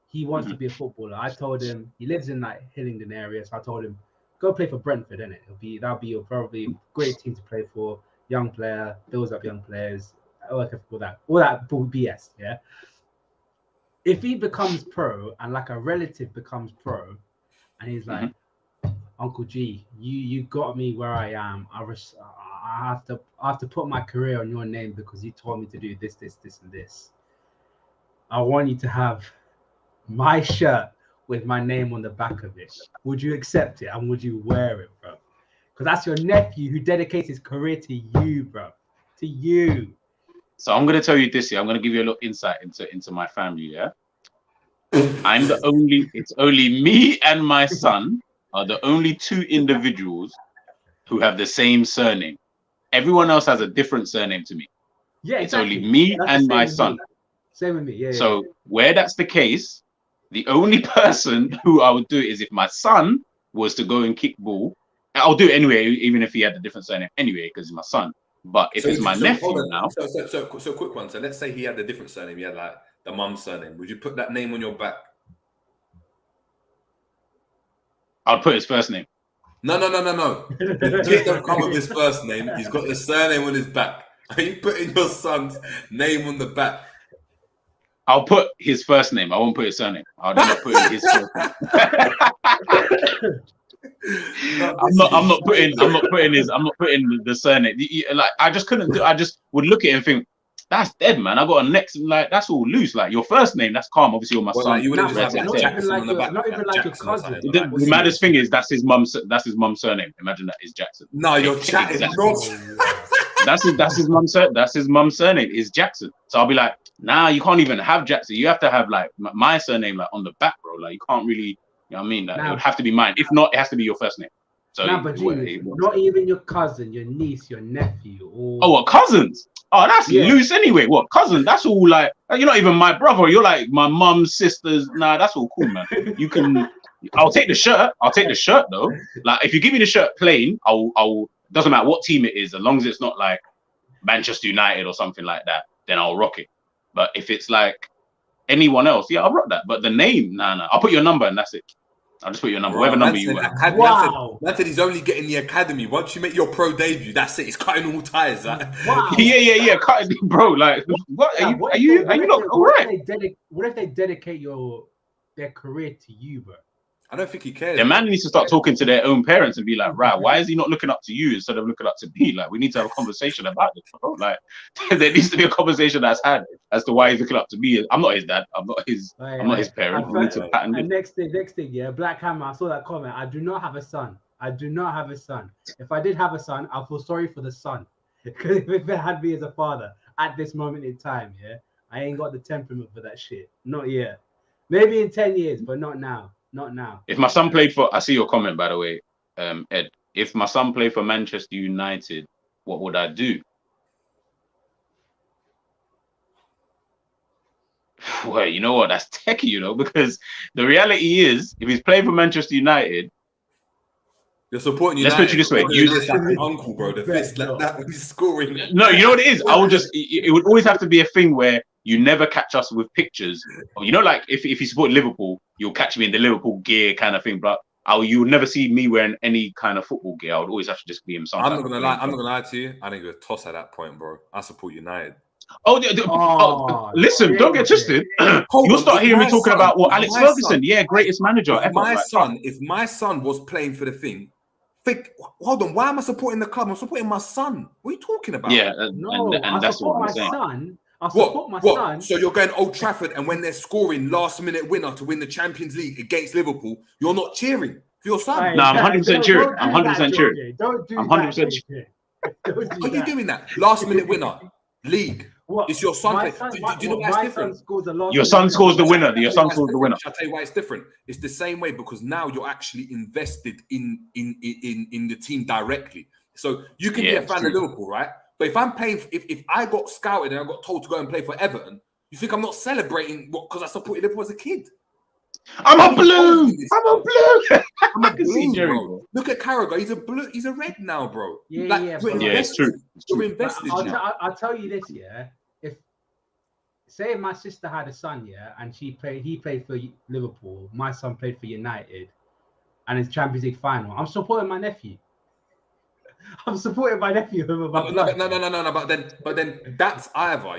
he wants to be a footballer. I told him he lives in like Hillingdon area, so I told him go play for Brentford, innit? That'll be probably a great team to play for. Young player, builds up young players. All that BS. Yeah. if he becomes pro and like a relative becomes pro, and he's like, Uncle G, you got me where I am. I have to put my career on your name because you told me to do this, and this. I want you to have my shirt with my name on the back of it. Would you accept it and would you wear it, bro? Because that's your nephew who dedicates his career to you, bro. To you. So I'm gonna tell you this here. I'm gonna give you a little insight into my family. Yeah, It's only me and my son are the only two individuals who have the same surname. Everyone else has a different surname to me. Yeah, it's exactly. only me and my son. Same with me. Yeah. So where that's the case, the only person who I would do it is if my son was to go and kick ball. I'll do it anyway, even if he had a different surname anyway, because he's my son. But if it's my nephew now, so quick one. So let's say he had a different surname. He had like the mum's surname. Would you put that name on your back? I'll put his first name. No. The kid don't come with his first name. He's got the surname on his back. Are you putting your son's name on the back? I'll put his first name. I won't put his surname. I'll not put in his first name. I'm not putting the surname. Like I just couldn't do. I just would look at it and think, that's dead, man. I got a next, like that's all loose. Like your first name, that's calm. Obviously, you're my son. Like, you wouldn't just have not Jackson on the back. Not even like your cousin. The maddest thing is that's his mum's surname. Imagine that is Jackson. No, you're chatting. Exactly. That's his mum's surname is Jackson. So I'll be like, nah, you can't even have Jackson. You have to have like my surname like on the back, bro. Like you can't really, you know what I mean? Like, it would have to be mine. If not, it has to be your first name. So but not even your cousin, your niece, your nephew. Or... what cousins? Oh, that's loose anyway. What cousin? That's all like you're not even my brother. You're like my mum's sisters. Nah, that's all cool, man. You can. I'll take the shirt. I'll take the shirt though. Like if you give me the shirt plain, I'll. Doesn't matter what team it is, as long as it's not like Manchester United or something like that, then I'll rock it. But if it's like anyone else, yeah, I'll rock that. But the name, nah. I'll put your number and that's it. I'll just put your number, whatever number you want. Wow. That's it. He's only getting the academy. Once you make your pro debut, that's it. He's cutting all ties. Like. Wow. Yeah. Cutting, bro. Like, what are you not all right? What if they dedicate their career to you, bro? I don't think he cares. The man needs to start talking to their own parents and be like, right, why is he not looking up to you instead of looking up to me? Like, we need to have a conversation about this, bro. Like, there needs to be a conversation that's had as to why he's looking up to me. I'm not his dad. I'm not his parent. And next thing, yeah, Black Hammer, I saw that comment. I do not have a son. If I did have a son, I feel sorry for the son. Because if it had me as a father at this moment in time, yeah, I ain't got the temperament for that shit. Not yet. Maybe in 10 years, but not now. Not now. If my son played for, I see your comment by the way, Ed. If my son played for Manchester United, what would I do? Well, you know what? That's techie, you know, because the reality is, if he's playing for Manchester United, you're supporting United. Let's put you this way: you just like an uncle, bro. The fist like that when he's scoring. No, you know what it is. I would just. It would always have to be a thing where you never catch us with pictures. Or, you know, like if you support Liverpool, you'll catch me in the Liverpool gear kind of thing. But you would never see me wearing any kind of football gear. I would always have to just be in some. I'm not gonna lie to you. I didn't give a toss at that point, bro. I support United. Listen, don't get twisted. You'll start hearing me talking about Alex Ferguson, greatest manager. If my son was playing for the thing, hold on, why am I supporting the club? I'm supporting my son. What are you talking about? Yeah, and that's what I'm saying. I support my son. So you're going Old Trafford, and when they're scoring last-minute winner to win the Champions League against Liverpool, you're not cheering for your son? No, I'm 100% cheering. I'm 100% cheering. I'm 100% cheering. Are you doing that? Last-minute winner, league. What? It's your son. Do you know why it's different? Your son scores the winner. Your son scores the winner. I'll tell you why it's different. It's the same way because now you're actually invested in the team directly. So you can be a fan of Liverpool, right? But if I'm paying, if I got scouted and I got told to go and play for Everton, you think I'm not celebrating because I supported Liverpool as a kid? I'm a blue. I'm a blue. I can see Jerry, bro. Look at Carragher. He's a blue. He's a red now, bro. It's true. You're invested. I'll tell you this, Say if my sister had a son, and he played for Liverpool, my son played for United, and it's Champions League final, I'm supporting my nephew. I'm supporting my nephew over my No. But then that's either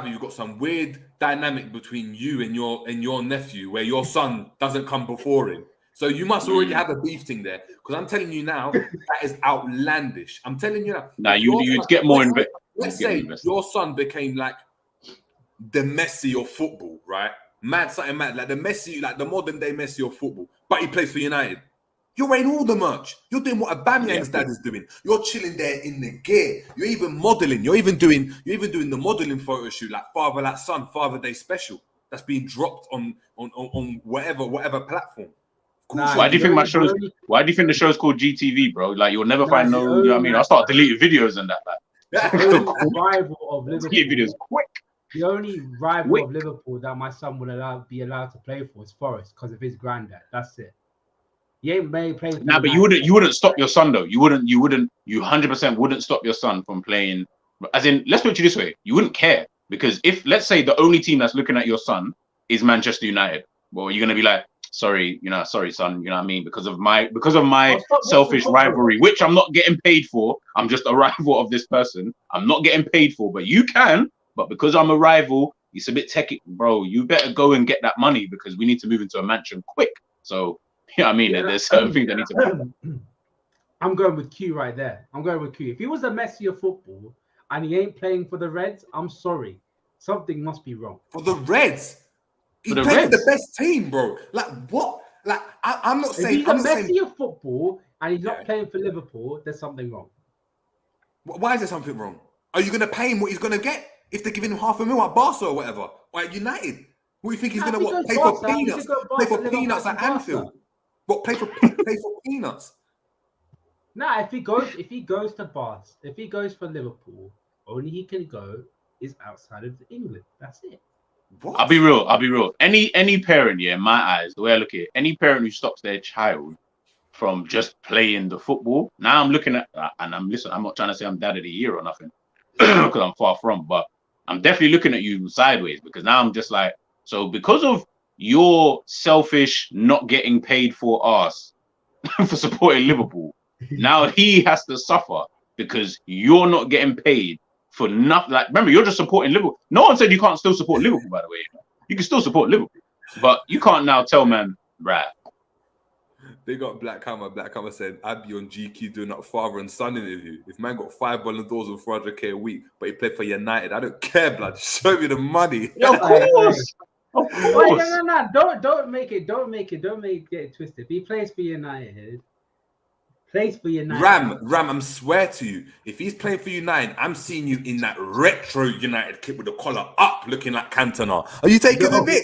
you've got some weird dynamic between you and your nephew where your son doesn't come before him. So you must already have a beef thing there. Because I'm telling you now, that is outlandish. I'm telling you now. Now you'd get more invested. Let's say your son became like the Messi of football, right? Something mad, like the Messi, like the modern day Messi of football, but he plays for United. You're wearing all the merch. You're doing what Aubameyang's dad is doing. You're chilling there in the gear. You're even modeling. You're even doing the modeling photo shoot, like Father Like Son, Father Day special. That's being dropped on whatever platform. Why do you think the show's called GTV, bro? Like you'll never find no. You know what I mean? I'll start deleting videos and that. Like. The rival of Liverpool. Videos quick. The only rival of Liverpool that my son would be allowed to play for is Forest because of his granddad. That's it. He ain't playing. Nah, but you wouldn't stop your son though. You 100% wouldn't stop your son from playing. As in, let's put it this way: you wouldn't care because if let's say the only team that's looking at your son is Manchester United, well, you're gonna be like, sorry, son, you know what I mean? Because of my selfish rivalry, which I'm not getting paid for. I'm just a rival of this person. I'm not getting paid for, but you can. But because I'm a rival, it's a bit techy, bro. You better go and get that money because we need to move into a mansion quick. So, you know what I mean? There's certain things that need to happen. I'm going with Q right there. I'm going with Q. If he was a Messi of football and he ain't playing for the Reds, I'm sorry. Something must be wrong. For the Reds? He played for the best team, bro. Like, what? Like, I'm not saying... If he's a Messi of football and he's not playing for Liverpool, there's something wrong. Why is there something wrong? Are you going to pay him what he's going to get? If they're giving him $500,000 at Barca or whatever, or at United, what do you think he's going to play for peanuts? Play for peanuts at Anfield? What play for peanuts? Nah, if he goes to Barca, if he goes for Liverpool, only he can go is outside of England. That's it. What? I'll be real. Any parent, in my eyes, the way I look at it, any parent who stops their child from just playing the football. Now I'm looking at and I'm not trying to say I'm dad of the year or nothing because I'm far from, but I'm definitely looking at you sideways because now I'm just like, so because of your selfish not getting paid for us for supporting Liverpool, now he has to suffer because you're not getting paid for nothing. Like, remember, you're just supporting Liverpool. No one said you can't still support Liverpool, by the way. You can still support Liverpool, but you can't now tell man, right? They got Black Hammer. Black Hammer said, I'd be on GQ doing that father and son interview. If man got 5 Ballon d'Ors and 400k a week, but he played for United, I don't care, blood. Show me the money. Of course. No. Don't make it twisted. If he plays for United. Ram, I swear to you, if he's playing for United, I'm seeing you in that retro United kit with the collar up, looking like Cantona. Are you taking the mic?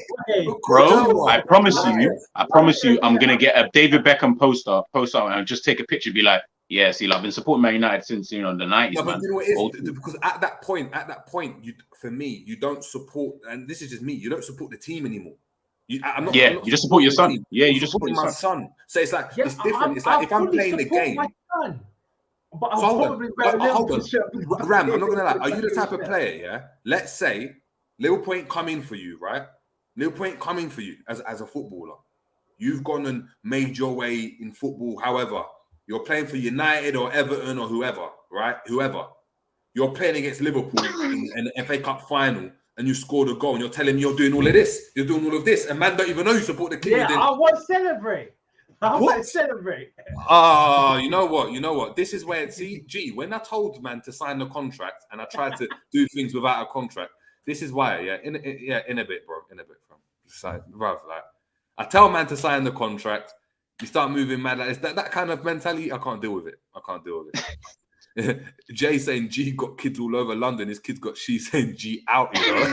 Bro, I promise you, I'm gonna get a David Beckham poster and just take a picture, be like, yeah, see, I've been supporting Man United since the 90s, but man. you know what it is? Because at that point, for me, you don't support, and this is just me, you don't support the team anymore. You just support your son. Yeah, you just support my son. So it's like it's different. It's like if I'm playing the game. But hold on. Ram, I'm not gonna lie. Are you the type of player? Yeah. Let's say Liverpool ain't coming for you, right? Liverpool ain't coming for you as a footballer. You've gone and made your way in football. However, you're playing for United or Everton or whoever, right? Whoever. You're playing against Liverpool in the FA Cup final. And you scored a goal, and you're telling me you're doing all of this. You're doing all of this, and man don't even know you support the team. Yeah, I want to celebrate. Oh, you know what? This is where when I told man to sign the contract, and I tried to do things without a contract. This is why, in a bit, bro. Like, I tell man to sign the contract. You start moving mad like this. That kind of mentality, I can't deal with it. Jay saying G got kids all over London. His kids got she saying G out, you know.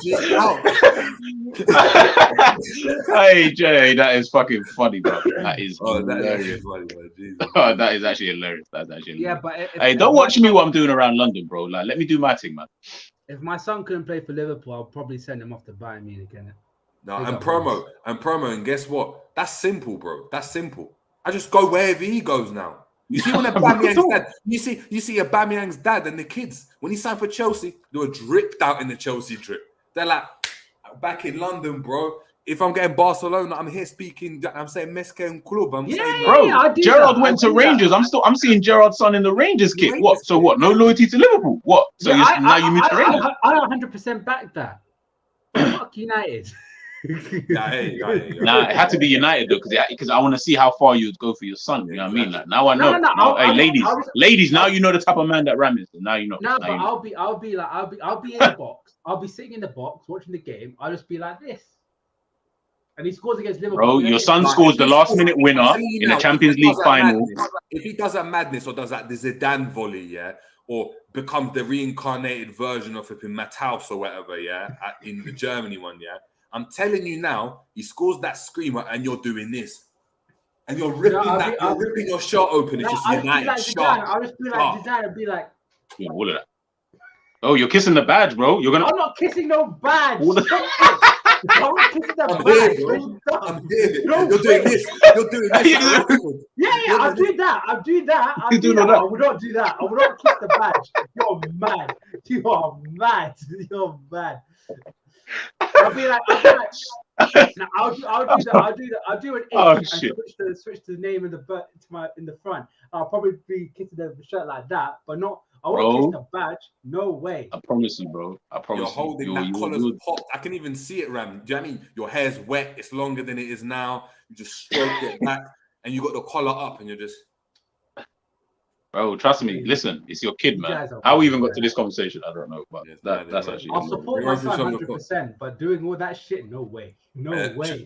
G out. Hey Jay, that is fucking funny, bro. That is hilarious. Funny, bro. Oh, that is actually hilarious. Yeah, but hey, don't watch me what I'm doing around London, bro. Like, let me do my thing, man. If my son couldn't play for Liverpool, I'll probably send him off to Bayern Munich again. No, and promo, and guess what? That's simple, bro. That's simple. I just go wherever he goes now. You see when Aubameyang's dad, you see Aubameyang's dad and the kids, when he signed for Chelsea, they were dripped out in the Chelsea drip. They're like, back in London, bro, If I'm getting Barcelona, I'm here speaking. I'm saying Mesca Club. I'm saying, bro, Gerrard went to Rangers. I'm seeing Gerrard's son in the Rangers kit. Rangers What? So kit. what? No loyalty to Liverpool. What? So now you move to Rangers? I 100% back that. Fuck United. Yeah, Nah, it had to be United though, because I want to see how far you'd go for your son. You know what I mean? Like, now I know. Ladies, now you know the type of man that Ram is. Now you know. No, but I'll be in the box. I'll be sitting in the box watching the game. I'll just be like this. And he scores against Liverpool. Bro, your son scores the last minute winner in the Champions League final. If he does that madness or does that the Zidane volley, yeah, or becomes the reincarnated version of flipping Matthaus or whatever, yeah, in the Germany one, yeah. I'm telling you now, he scores that screamer and you're doing this. And you're ripping ripping your shirt open. It's just United sharp. I'll just be like Zidane and be like, yeah, all of that. Oh, you're kissing the badge, bro. I'm not kissing no badge. I'm kissing the badge. I'm here. You're doing this. You're doing this. Yeah, I'll do that. I will not do that. I will not kiss the badge. You're mad. You are mad. You're mad. I'll be like, no, I'll do an and switch the name in the front. I'll probably be kissing the shirt like that, but not. I won't kiss the badge. No way. I promise you, bro. I promise You're holding that collar's popped. I can even see it, Ram. Do you know what I mean? Your hair's wet. It's longer than it is now. You just stroke it back, and you got the collar up, and you're just. Bro, trust me. Listen, it's your kid, man. How we even got to this conversation, I don't know, but that's actually. I'll support my son 100%, but doing all that shit, no way. No way.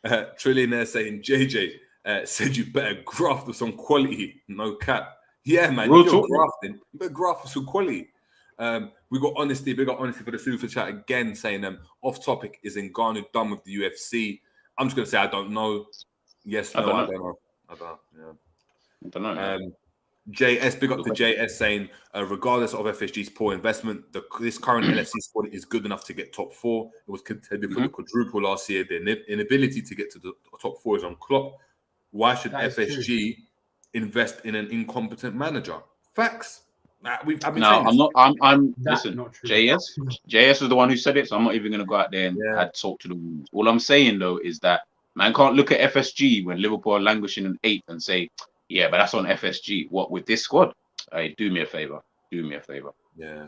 Trillionaire saying, JJ said you better graft with some quality. No cap. Yeah, man. If you're grafting, you better graft with some quality. We got honesty. Big up honesty for the super chat again, saying off topic is Ngannou done with the UFC. I'm just gonna say I don't know. Yes, no, I don't know. Yeah. I don't know. JS, big up to JS saying, regardless of FSG's poor investment, this current LFC squad is good enough to get top 4. It was contended for the quadruple last year. Their inability to get to the top 4 is on Klopp. Why should FSG invest in an incompetent manager? Facts. Listen, not true. JS was the one who said it, so I'm not even going to go out there and talk to the wolves. All I'm saying though is that man can't look at FSG when Liverpool are languishing in 8th and say, yeah, but that's on FSG. What with this squad? Hey, do me a favor. Yeah.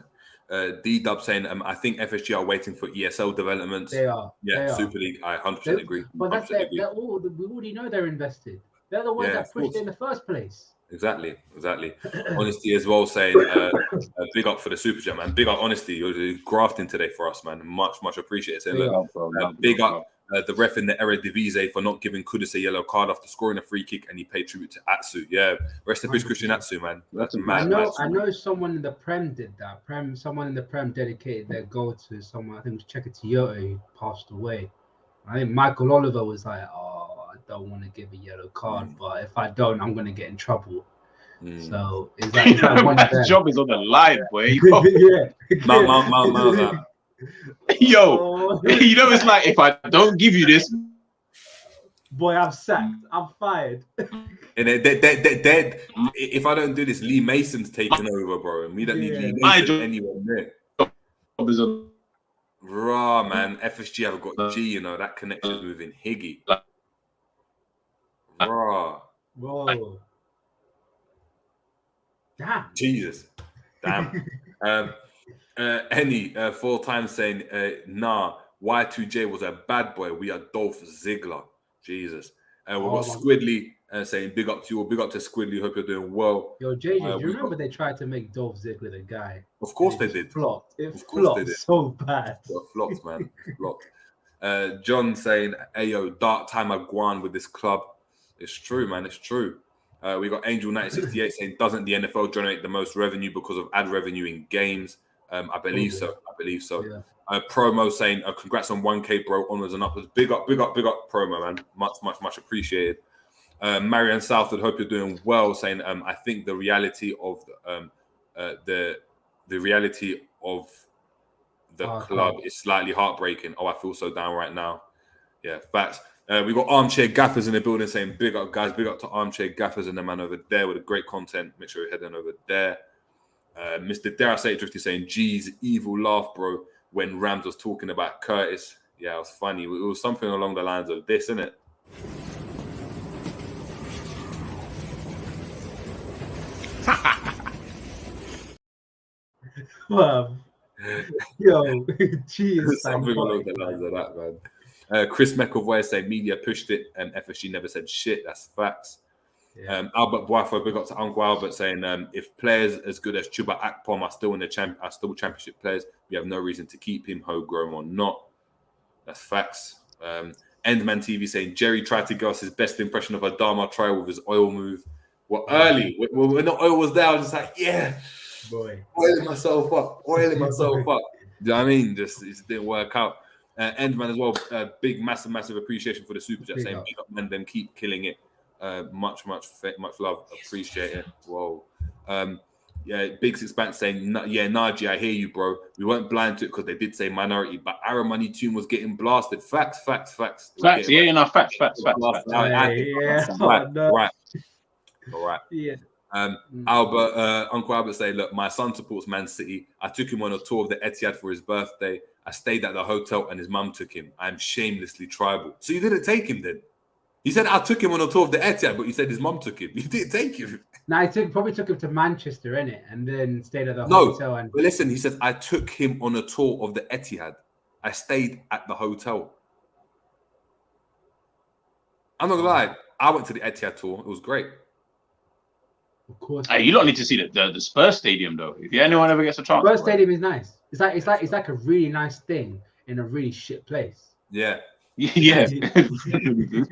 D-Dub saying, I think FSG are waiting for ESL developments. They are. Yeah, Super League. I 100% agree. But that's we already know they're invested. They're the ones that pushed it in the first place. Exactly. Honesty as well saying, big up for the super chat, man. Big up Honesty. You're grafting today for us, man. Much appreciated. Saying, big up the ref in the Eredivisie for not giving Kudus a yellow card after scoring a free kick, and he paid tribute to Atsu. Yeah, rest in peace, Christian Atsu, man. That's mad. I know someone in the Prem did that. Someone in the Prem dedicated their goal to someone. I think it was Cheka Toyota who passed away. I think Michael Oliver was like, I don't want to give a yellow card, but if I don't, I'm going to get in trouble. So is that one of them? Job is on the line, boy. Yeah. Yo, you know it's like if I don't give you this, boy, I'm sacked. I'm fired. And if I don't do this, Lee Mason's taking over, bro, and we don't need Lee Mason anywhere there. Raw, man. FSG have got G, you know that connection moving Higgy. Raw. Whoa. Damn. Jesus. Damn. Any 4 times saying, nah, Y2J was a bad boy. We are Dolph Ziggler. Jesus. We've got Squidly saying, big up to you. Big up to Squidly. Hope you're doing well. Yo, JJ, do you remember they tried to make Dolph Ziggler the guy? Of course they did. Flopped. It flopped so bad. It flopped, man. Flopped. John saying, hey, yo, dark time I've gone with this club. It's true, man. It's true. We got Angel 1968 saying, doesn't the NFL generate the most revenue because of ad revenue in games? I believe so. Yeah. Promo saying, congrats on 1K, bro. Onwards and upwards. Big up, Promo, man. Much appreciated. Marianne Southwood, hope you're doing well. Saying, I think the reality of the reality of the club is slightly heartbreaking. I feel so down right now. Yeah, facts. We got Armchair Gaffers in the building saying, big up, guys. Big up to Armchair Gaffers and the man over there with the great content. Make sure you're heading over there. Mr. Dare I say it, Drifty saying, geez, evil laugh, bro, when Romz was talking about Curtis. Yeah, it was funny. It was something along the lines of this, isn't it? Yo, cheers. Something along the lines of that, man. Chris McAvoy said media pushed it and FSG never said shit. That's facts. Yeah. Albert Boafo, big up to Uncle Albert saying if players as good as Chuba Akpom are still championship players, we have no reason to keep him, homegrown or not. That's facts. Endman TV saying Jerry tried to give us his best impression of Adama Traore with his oil move. Well, early when the oil was there, I was just like, yeah, boy, oiling myself up. Do you know what I mean? Just it didn't work out. Endman as well. Big, massive appreciation for the super chat saying, "Big up, man, them keep killing it." Much love, appreciate it. Whoa. Yeah, Big Sixpence saying, yeah, Naji, I hear you, bro. We weren't blind to it because they did say minority, but Arrow Money Tune was getting blasted. Facts. Facts. Facts. Right. All right. Yeah. Uncle Albert say, look, my son supports Man City. I took him on a tour of the Etihad for his birthday. I stayed at the hotel and his mum took him. I'm shamelessly tribal. So you didn't take him then? You said I took him on a tour of the Etihad, but you said his mum took him. You didn't take him. No, probably took him to Manchester, innit? And then stayed at the hotel. But listen, he said, I took him on a tour of the Etihad. I stayed at the hotel. I'm not gonna lie. I went to the Etihad tour. It was great. Of course. Hey, you don't need to see the Spurs stadium though. If anyone ever gets a chance, Spurs stadium is nice. It's like a really nice thing in a really shit place. Yeah. Yeah.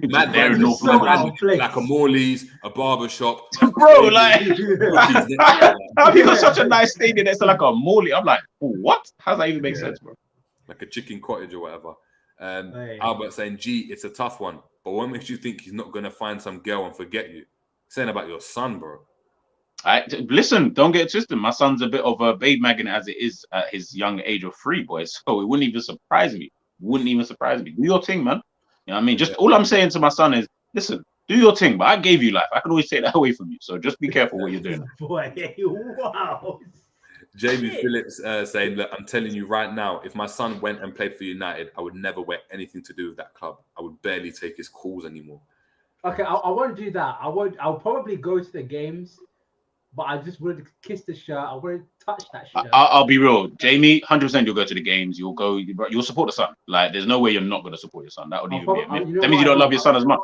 Man, there in North London, like a Morley's, a barber shop. Bro, like have you got such a nice stadium next to like a Morley? I'm like, what? How does that even make sense, bro? Like a chicken cottage or whatever. Albert saying, G, it's a tough one, but what makes you think he's not gonna find some girl and forget you? Saying about your son, bro. Listen, don't get it twisted. My son's a bit of a babe magnet as it is at his young age of 3, boys. So it wouldn't even surprise me. Do your thing, man. You know what I mean? Just all I'm saying to my son is, listen, do your thing, but I gave you life. I can always take that away from you. So just be careful what you're doing. Boy, wow. Jamie Phillips saying, look, I'm telling you right now, if my son went and played for United, I would never wear anything to do with that club. I would barely take his calls anymore. Okay, I won't do that. I'll probably go to the games, but I just wouldn't kiss the shirt. I wouldn't touch that shirt. I'll be real, Jamie. 100%, you'll go to the games. You'll support the son. Like, there's no way you're not going to support your son. That would even be a myth. That means you don't love your son as much.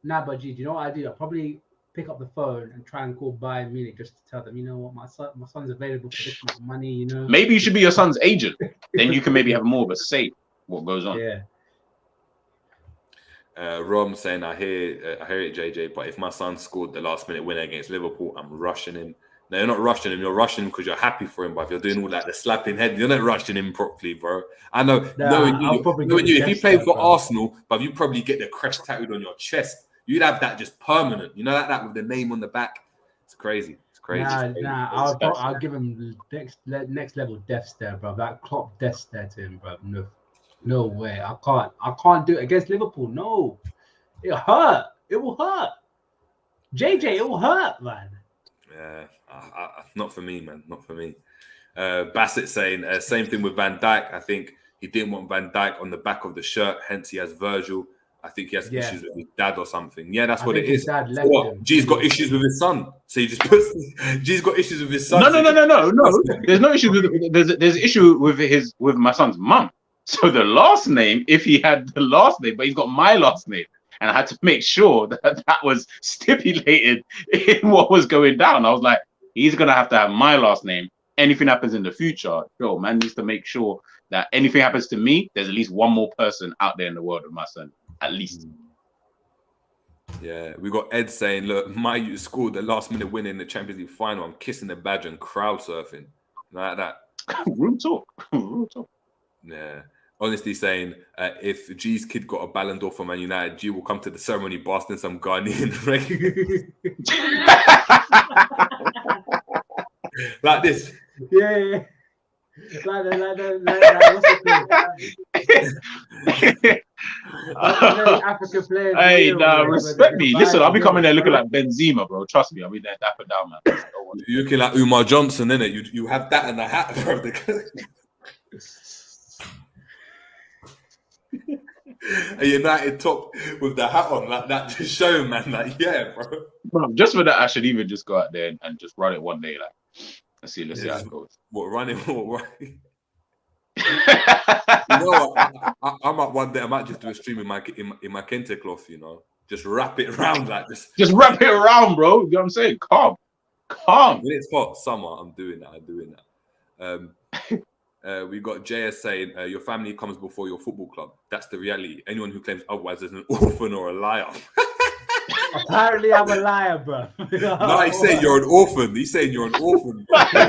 Nah, but G, do you know what I do? I'll probably pick up the phone and try and call Bayern Munich just to tell them, you know what, my son's available for this much money. You know. Maybe you should be your son's agent. Then you can maybe have more of a say what goes on. Yeah. Romz saying, I hear it, JJ, but if my son scored the last minute winner against Liverpool, I'm rushing him. No, you're not rushing him. You're rushing him because you're happy for him. But if you're doing all that, the slapping head, you're not rushing him properly, bro. I know. Knowing you, if you played for Arsenal, but you probably get the crest tattooed on your chest. You'd have that just permanent. You know that with the name on the back. It's crazy. It's crazy. I'll give him next level death stare, bro. That Klopp death stare to him, bro. No way. I can't do it against Liverpool. No. It'll hurt. It will hurt. JJ, it will hurt, man. Yeah. Not for me, man. Not for me. Bassett saying, same thing with Van Dijk. I think he didn't want Van Dijk on the back of the shirt. Hence, he has Virgil. I think he has issues with his dad or something. Yeah, that's what it is. G's got issues with his son. So he just puts G's got issues with his son. No. There's no issue there's issue with my son's mum. So the last name, if he had the last name, but he's got my last name. And I had to make sure that was stipulated in what was going down. I was like, he's going to have my last name. Anything happens in the future, man needs to make sure that anything happens to me, there's at least one more person out there in the world with my son. At least. Yeah, we got Ed saying, look, my youth scored the last minute win in the Champions League final. I'm kissing the badge and crowd surfing. Like that. Room talk. Yeah. Honestly saying, if G's kid got a Ballon d'Or for Man United, G will come to the ceremony basting some Ghanaian reggae. Like this. Yeah. Like African players. Hey, respect me. Listen, I'll be coming there looking like Benzema, bro. Trust me, I'll be there dapper down, man. You're looking like Umar Johnson, innit? You have that and the hat, bro. a United top with the hat on like that, just show, man. Like, yeah, bro. Bro, just for that, I should even just go out there and just run it one day. Like, let's see how it goes. What running? What running? You know what? I might one day. I might just do a stream in my kente cloth. You know, just wrap it around like this. Just wrap it around, bro. You know what I'm saying? Calm. When it's hot summer, I'm doing that. We got JS saying your family comes before your football club. That's the reality. Anyone who claims otherwise is an orphan or a liar. Apparently, I'm a liar, bro. No, he's saying you're an orphan. He's saying you're an orphan. I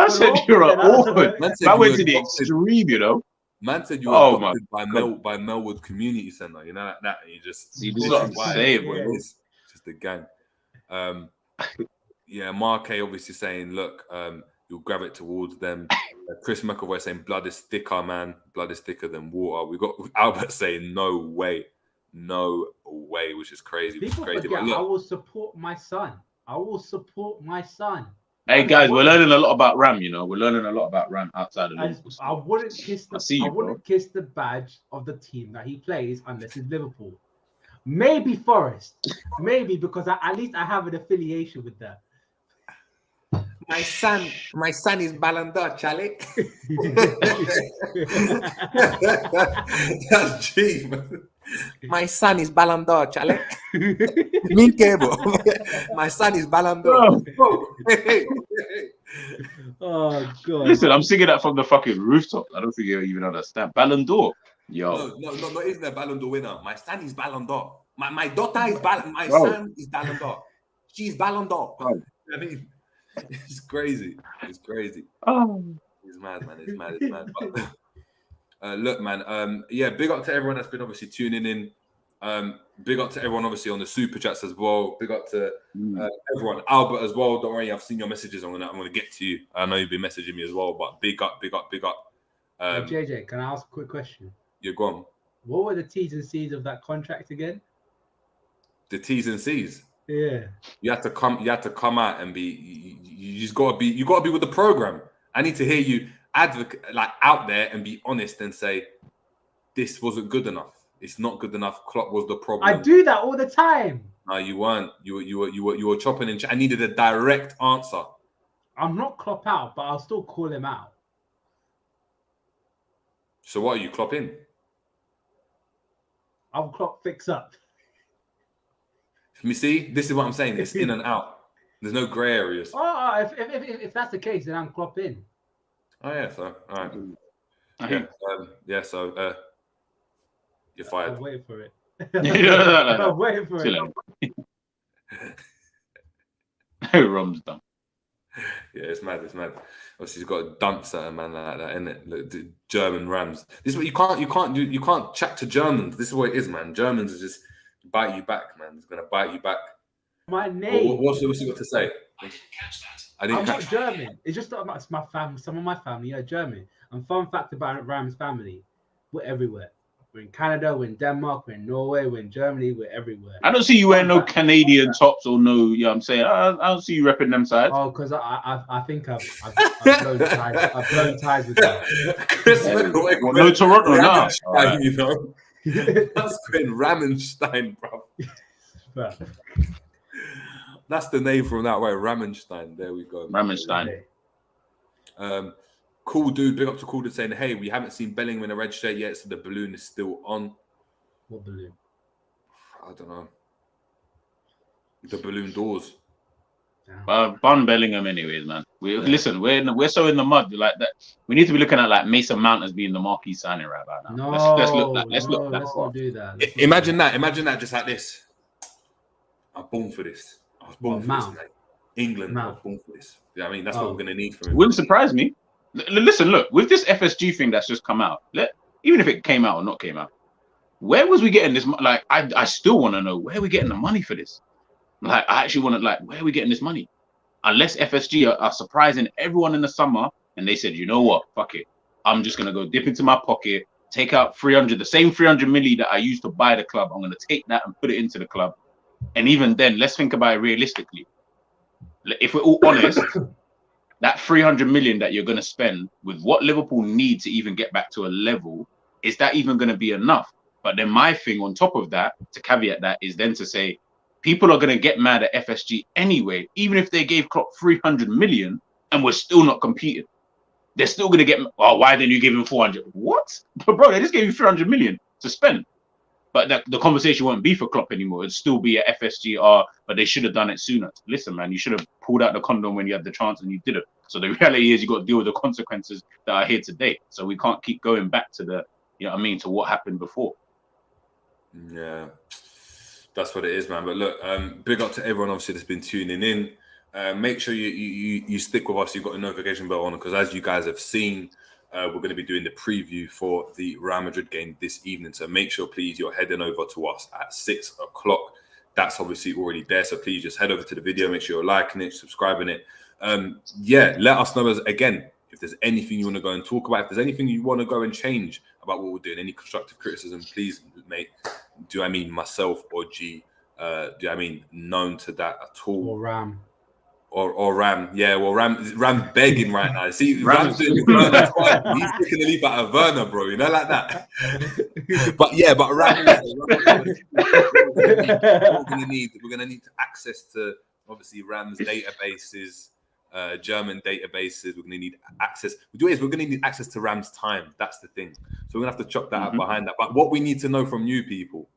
said you're an orphan. I went to the extreme, you know. Man said you were adopted by Melwood Community Centre. You know that. And you just see this is what I'm saying, bro. It's just a gang. Yeah, Mark obviously saying, look, you'll grab it towards them. Chris McAvoy saying blood is thicker, man. Blood is thicker than water. We got Albert saying no way, which is crazy. People forget, I will support my son. Hey guys, we're learning a lot about Ram. You know, we're learning a lot about Ram outside of Liverpool. I wouldn't kiss the badge of the team that he plays unless it's Liverpool. Maybe Forest, maybe because at least I have an affiliation with that. My son is Ballon d'Or, Charlie. That's G, man. My son is Ballon d'Or, Charlie. Me cable. My son is Ballon d'Or. Oh god! Listen, I'm singing that from the fucking rooftop. I don't think you even understand. Ballon d'Or. Yo. No, not even a Ballon d'Or winner. My son is Ballon d'Or. My daughter is Ballon. My son is Ballon d'Or. She's Ballon d'Or. I mean, it's crazy. It's crazy. Oh, it's mad, man. It's mad. But, look, man. Yeah, big up to everyone that's been obviously tuning in. Big up to everyone obviously on the super chats as well. Big up to everyone. Albert as well. Don't worry, I've seen your messages. I'm gonna get to you. I know you've been messaging me as well. But big up. JJ, can I ask a quick question? You're gone. What were the T's and C's of that contract again? The T's and C's. Yeah. You have to come out and be. You just gotta be. You gotta be with the program. I need to hear you advocate like out there and be honest and say, this wasn't good enough. It's not good enough. Klopp was the problem. I do that all the time. No, you weren't. You were chopping and I needed a direct answer. I'm not Klopp out, but I'll still call him out. So what are you, Klopp in? I'm Klopp fix up. You see, this is what I'm saying. It's in and out. There's no grey areas. Oh, if that's the case, then I'm Klopp in. Oh yeah, so all right. So you're fired. I'm waiting for it. No. I'm waiting for it. Romz done. Yeah, it's mad. Obviously, he's got a dump at a man like that, isn't it? Look, the German Rams. This is what you can't chat to Germans. This is what it is, man. Germans are just bite you back, man. It's gonna bite you back. My name. What's he got to say? I'm not German. It's just it's my family. Some of my family are German. And fun fact about Ram's family, we're everywhere. We're in Canada, we're in Denmark, we're in Norway, we're in Germany, we're everywhere. I don't see you wearing no Canadian tops or no, you know what I'm saying? I don't see you repping them sides. Oh, because I think I've blown ties. I've blown ties with them. No Toronto now. Right. You know, that's been Ramenstein, bro. That's the name from that way, Ramenstein. There we go. Ramenstein. Cool dude, big up to Cool dude saying, hey, we haven't seen Bellingham in a red shirt yet, so the balloon is still on. What balloon? I don't know. The balloon doors. Bun Bellingham anyways, man. Listen, we're so in the mud like that. We need to be looking at like Mason Mount as being the marquee signing right about now. Let's not do that. Imagine that just like this. I'm born for this. I was born for this, mate. England, I was born for this. Yeah, I mean, that's what we're gonna need from him. Wouldn't surprise me. Listen, look, with this FSG thing that's just come out, even if it came out or not came out, where was we getting this? Like, I still want to know where we getting the money for this. Like, I actually want to, like, where are we getting this money? Unless FSG are surprising everyone in the summer and they said, you know what, fuck it. I'm just going to go dip into my pocket, take out 300, the same 300 milli that I used to buy the club. I'm going to take that and put it into the club. And even then, let's think about it realistically. If we're all honest, that 300 million that you're going to spend with what Liverpool need to even get back to a level is that even going to be enough? But then my thing on top of that, to caveat that, is then to say, people are going to get mad at FSG anyway, even if they gave Klopp 300 million and we're still not competing. They're still going to get, oh, why didn't you give him 400? What? But bro, they just gave you 300 million to spend. But the conversation won't be for Klopp anymore. It'd still be at FSG, but they should have done it sooner. Listen, man, you should have pulled out the condom when you had the chance and you didn't. So the reality is you got to deal with the consequences that are here today. So we can't keep going back to to what happened before. Yeah, that's what it is, man. But look, big up to everyone, obviously, that's been tuning in. Make sure you stick with us. You've got a notification bell on, because as you guys have seen, we're going to be doing the preview for the Real Madrid game this evening. So make sure, please, you're heading over to us at 6 o'clock. That's obviously already there. So please just head over to the video. Make sure you're liking it, subscribing it. Let us know, again, if there's anything you want to go and talk about. If there's anything you want to go and change about what we're doing, any constructive criticism, please, mate. Do I mean myself or G? Do I mean known to that at all? Or Ram. Or Ram, yeah. Well, Ram's begging right now. See, Ram's doing Werner twice. He's taking the leap out of Werner, bro. You know, like that. but Ram, we're gonna need access to obviously Ram's databases, German databases. We're gonna need access. We're gonna need access to Ram's time. That's the thing. So we're gonna have to chop that out behind that. But what we need to know from you people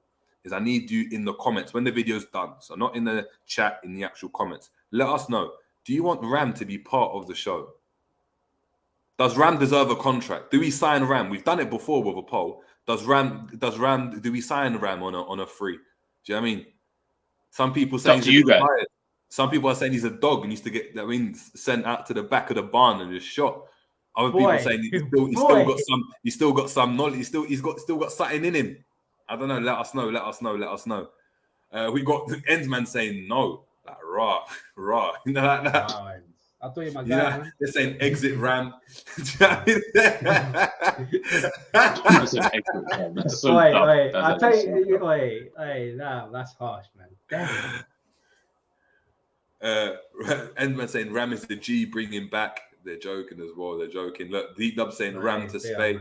is I need you in the comments when the video's done. So not in the chat, in the actual comments. Let us know. Do you want Ram to be part of the show? Does Ram deserve a contract? Do we sign Ram? We've done it before with a poll. Do we sign Ram on a free? Do you know what I mean? Some people say he's retired. Some people are saying he's a dog and used to get sent out to the back of the barn and just shot. Other people saying he's still got some knowledge. He's still got something in him. I don't know. Let us know. We got the Endsman saying no. Like raw. You know, like that. Wow, I thought you my guy. Know, they're saying exit Ram. Wait. I tell you, wait. Nah, that's harsh, man. Damn. Endman saying Ram is the G, bring him back. They're joking as well. Look, Deep Dub saying Ram to stay.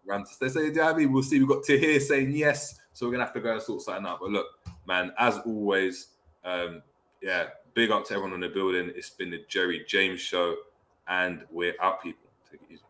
Ram to stay. Say, yeah, I mean, we'll see. We've got Tahir saying yes. So we're gonna have to go and sort something out. But look, man, as always, big up to everyone in the building. It's been the Jerry James Show, and we're out, people. Take it easy.